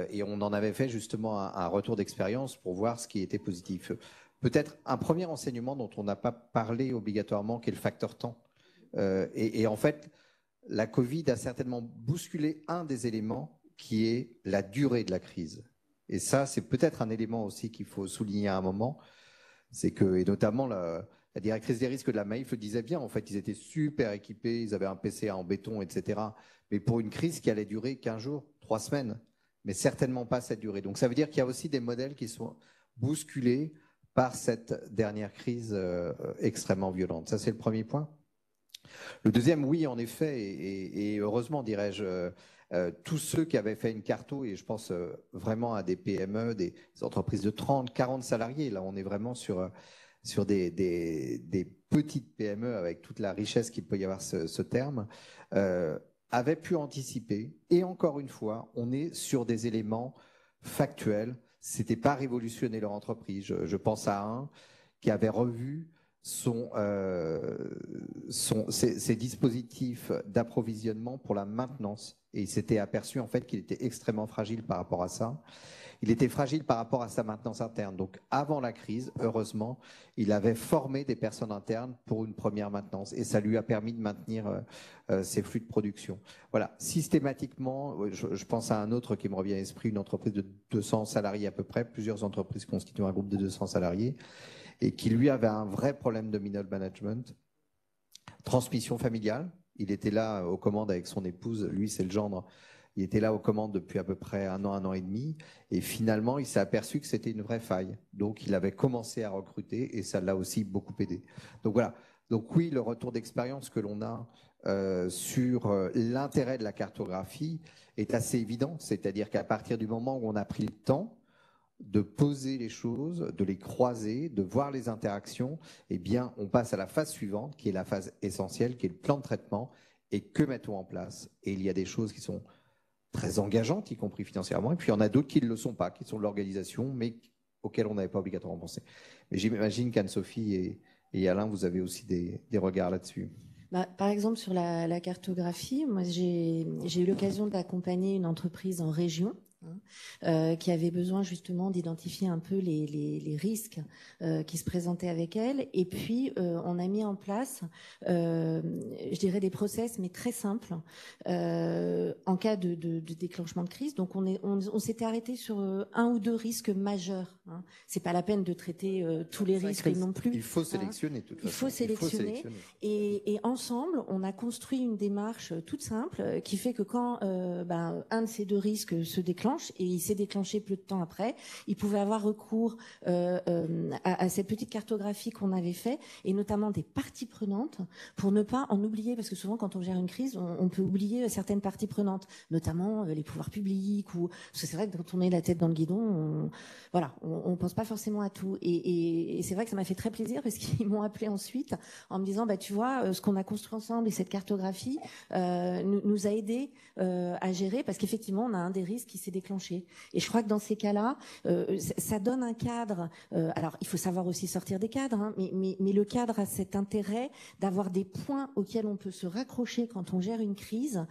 Et on en avait fait justement un retour d'expérience pour voir ce qui était positif. Peut-être un premier enseignement dont on n'a pas parlé obligatoirement, qui est le facteur temps. Et en fait, la Covid a certainement bousculé un des éléments qui est la durée de la crise. Et ça, c'est peut-être un élément aussi qu'il faut souligner à un moment. C'est que, et notamment la directrice des risques de la Maïf le disait bien, en fait, ils étaient super équipés, ils avaient un PCA en béton, etc. Mais pour une crise qui allait durer 15 jours, 3 semaines, mais certainement pas cette durée. Donc ça veut dire qu'il y a aussi des modèles qui sont bousculés par cette dernière crise extrêmement violente. Ça, c'est le premier point. Le deuxième, oui, en effet, et heureusement, dirais-je, tous ceux qui avaient fait une carto, et je pense vraiment à des PME, des entreprises de 30, 40 salariés, là on est vraiment sur des petites PME avec toute la richesse qu'il peut y avoir ce terme, avaient pu anticiper. Et encore une fois, on est sur des éléments factuels. C'était pas révolutionner leur entreprise. Je pense à un qui avait revu ses dispositifs d'approvisionnement pour la maintenance. Et il s'était aperçu en fait qu'il était extrêmement fragile par rapport à ça. Il était fragile par rapport à sa maintenance interne. Donc avant la crise, heureusement, il avait formé des personnes internes pour une première maintenance. Et ça lui a permis de maintenir ses flux de production. Voilà, systématiquement, je pense à un autre qui me revient à l'esprit, une entreprise de 200 salariés à peu près, plusieurs entreprises constituent un groupe de 200 salariés, et qui lui avait un vrai problème de middle management. Transmission familiale, il était là aux commandes avec son épouse, lui c'est le gendre, il était là aux commandes depuis à peu près un an et demi, et finalement il s'est aperçu que c'était une vraie faille. Donc il avait commencé à recruter et ça l'a aussi beaucoup aidé. Donc voilà, donc oui, le retour d'expérience que l'on a sur l'intérêt de la cartographie est assez évident, c'est-à-dire qu'à partir du moment où on a pris le temps de poser les choses, de les croiser, de voir les interactions, eh bien, on passe à la phase suivante, qui est la phase essentielle, qui est le plan de traitement, et que mettons en place. Et il y a des choses qui sont très engageantes, y compris financièrement, et puis il y en a d'autres qui ne le sont pas, qui sont de l'organisation, mais auxquelles on n'avait pas obligatoirement pensé. Mais j'imagine qu'Anne-Sophie et Alain, vous avez aussi des regards là-dessus. Par exemple, sur la cartographie, moi j'ai eu l'occasion d'accompagner une entreprise en région qui avait besoin justement d'identifier un peu les risques qui se présentaient avec elle. Et puis, on a mis en place, je dirais, des process, mais très simples, en cas de déclenchement de crise. Donc, on s'était arrêté sur un ou deux risques majeurs. Hein. C'est pas la peine de traiter tous les risques non plus. Il faut sélectionner, de toute façon. Il faut sélectionner. Et ensemble, on a construit une démarche toute simple qui fait que quand un de ces deux risques se déclenche, déclenche, et il s'est déclenché peu de temps après. Il pouvait avoir recours à cette petite cartographie qu'on avait fait, et notamment des parties prenantes, pour ne pas en oublier, parce que souvent quand on gère une crise, on peut oublier certaines parties prenantes, notamment les pouvoirs publics, ou parce que c'est vrai que quand on met la tête dans le guidon, on pense pas forcément à tout. Et c'est vrai que ça m'a fait très plaisir, parce qu'ils m'ont appelé ensuite en me disant, tu vois, ce qu'on a construit ensemble et cette cartographie nous a aidé à gérer, parce qu'effectivement on a un des risques qui s'est déclenché. Et je crois que dans ces cas-là, ça donne un cadre. Alors il faut savoir aussi sortir des cadres, hein, mais le cadre a cet intérêt d'avoir des points auxquels on peut se raccrocher quand on gère une crise,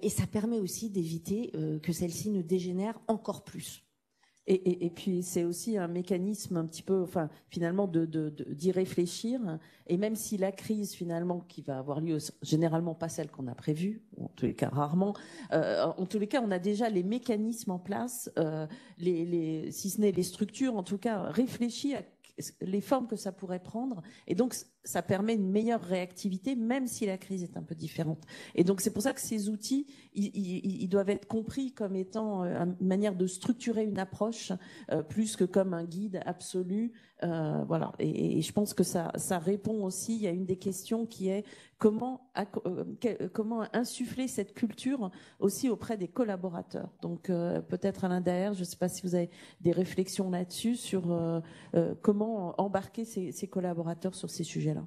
et ça permet aussi d'éviter que celle-ci ne dégénère encore plus. Et puis c'est aussi un mécanisme un petit peu, finalement, d'y réfléchir. Et même si la crise, finalement, qui va avoir lieu, généralement pas celle qu'on a prévue, ou en tous les cas rarement, en tous les cas, on a déjà les mécanismes en place, si ce n'est les structures, en tout cas, réfléchis à les formes que ça pourrait prendre. Et donc, ça permet une meilleure réactivité, même si la crise est un peu différente. Et donc, c'est pour ça que ces outils, ils doivent être compris comme étant une manière de structurer une approche, plus que comme un guide absolu. Voilà. Et je pense que ça répond aussi à une des questions qui est comment insuffler cette culture aussi auprès des collaborateurs. Donc, peut-être Alain Daher, je ne sais pas si vous avez des réflexions là-dessus sur comment embarquer ces collaborateurs sur ces sujets-là.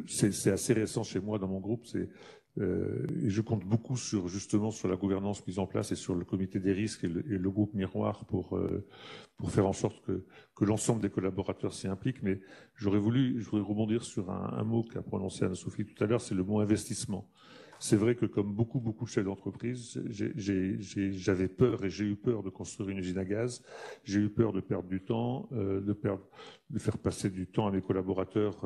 C'est assez récent chez moi dans mon groupe. Et je compte beaucoup justement sur la gouvernance mise en place et sur le comité des risques et le groupe miroir pour faire en sorte que l'ensemble des collaborateurs s'y impliquent. Mais je voudrais rebondir sur un mot qu'a prononcé Anne-Sophie tout à l'heure, c'est le mot investissement. C'est vrai que comme beaucoup de chefs d'entreprise, j'avais peur et j'ai eu peur de construire une usine à gaz. J'ai eu peur de perdre du temps, de faire passer du temps à mes collaborateurs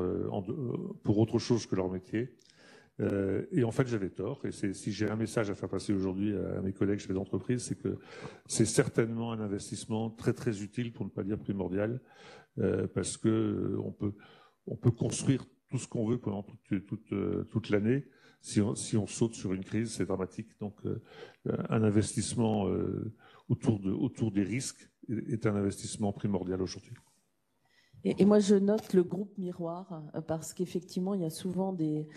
pour autre chose que leur métier. Et en fait, j'avais tort. Et si j'ai un message à faire passer aujourd'hui à mes collègues chefs d'entreprise, c'est que c'est certainement un investissement très très utile, pour ne pas dire primordial, parce que on peut construire tout ce qu'on veut pendant toute l'année. Si on saute sur une crise, c'est dramatique. Donc, un investissement autour des risques est un investissement primordial aujourd'hui. Et moi, je note le groupe miroir, parce qu'effectivement, il y a souvent des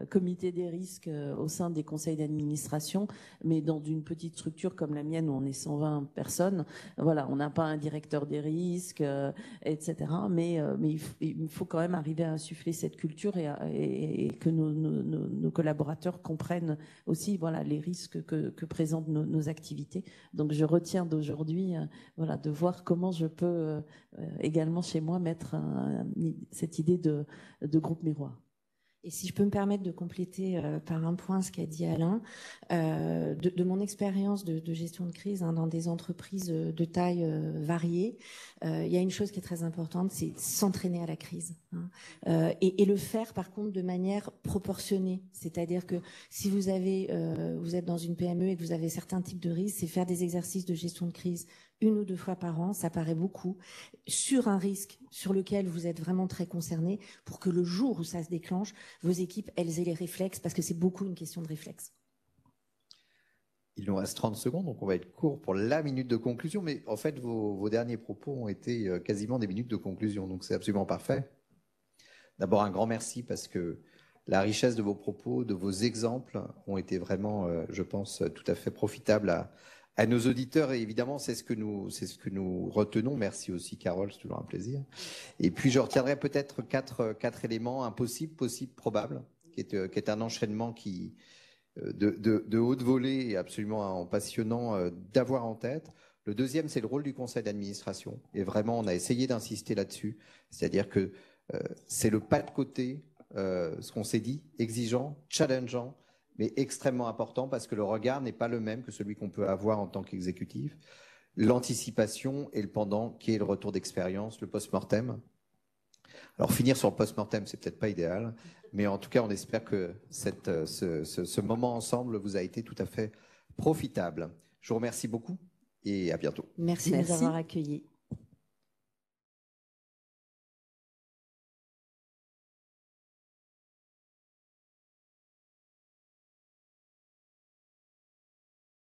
comités des risques au sein des conseils d'administration, mais dans une petite structure comme la mienne où on est 120 personnes, voilà, on n'a pas un directeur des risques, etc. Mais il faut quand même arriver à insuffler cette culture et que nos collaborateurs comprennent aussi, voilà, les risques que présentent nos activités. Donc, je retiens d'aujourd'hui, voilà, de voir comment je peux également chez moi mettre cette idée de groupe miroir. Et si je peux me permettre de compléter par un point ce qu'a dit Alain, de mon expérience de gestion de crise dans des entreprises de taille variée, il y a une chose qui est très importante, c'est s'entraîner à la crise. Et le faire par contre de manière proportionnée. C'est-à-dire que si vous êtes dans une PME et que vous avez certains types de risques, c'est faire des exercices de gestion de crise 1 ou 2 fois par an, ça paraît beaucoup, sur un risque sur lequel vous êtes vraiment très concerné, pour que le jour où ça se déclenche, vos équipes, elles aient les réflexes, parce que c'est beaucoup une question de réflexe. Il nous reste 30 secondes, donc on va être court pour la minute de conclusion, mais en fait, vos derniers propos ont été quasiment des minutes de conclusion, donc c'est absolument parfait. D'abord, un grand merci, parce que la richesse de vos propos, de vos exemples ont été vraiment, je pense, tout à fait profitables à nos auditeurs, et évidemment, c'est ce que nous retenons. Merci aussi, Carole, c'est toujours un plaisir. Et puis, je retiendrai peut-être quatre éléments: impossible, possible, probable, qui est un enchaînement de haute volée et absolument passionnant d'avoir en tête. Le deuxième, c'est le rôle du conseil d'administration. Et vraiment, on a essayé d'insister là-dessus. C'est-à-dire que c'est le pas de côté, ce qu'on s'est dit, exigeant, challengeant, mais extrêmement important, parce que le regard n'est pas le même que celui qu'on peut avoir en tant qu'exécutif. L'anticipation et le pendant, qui est le retour d'expérience, le post-mortem. Alors, finir sur le post-mortem, c'est peut-être pas idéal, mais en tout cas, on espère que ce moment ensemble vous a été tout à fait profitable. Je vous remercie beaucoup et à bientôt. Merci de nous avoir accueillis.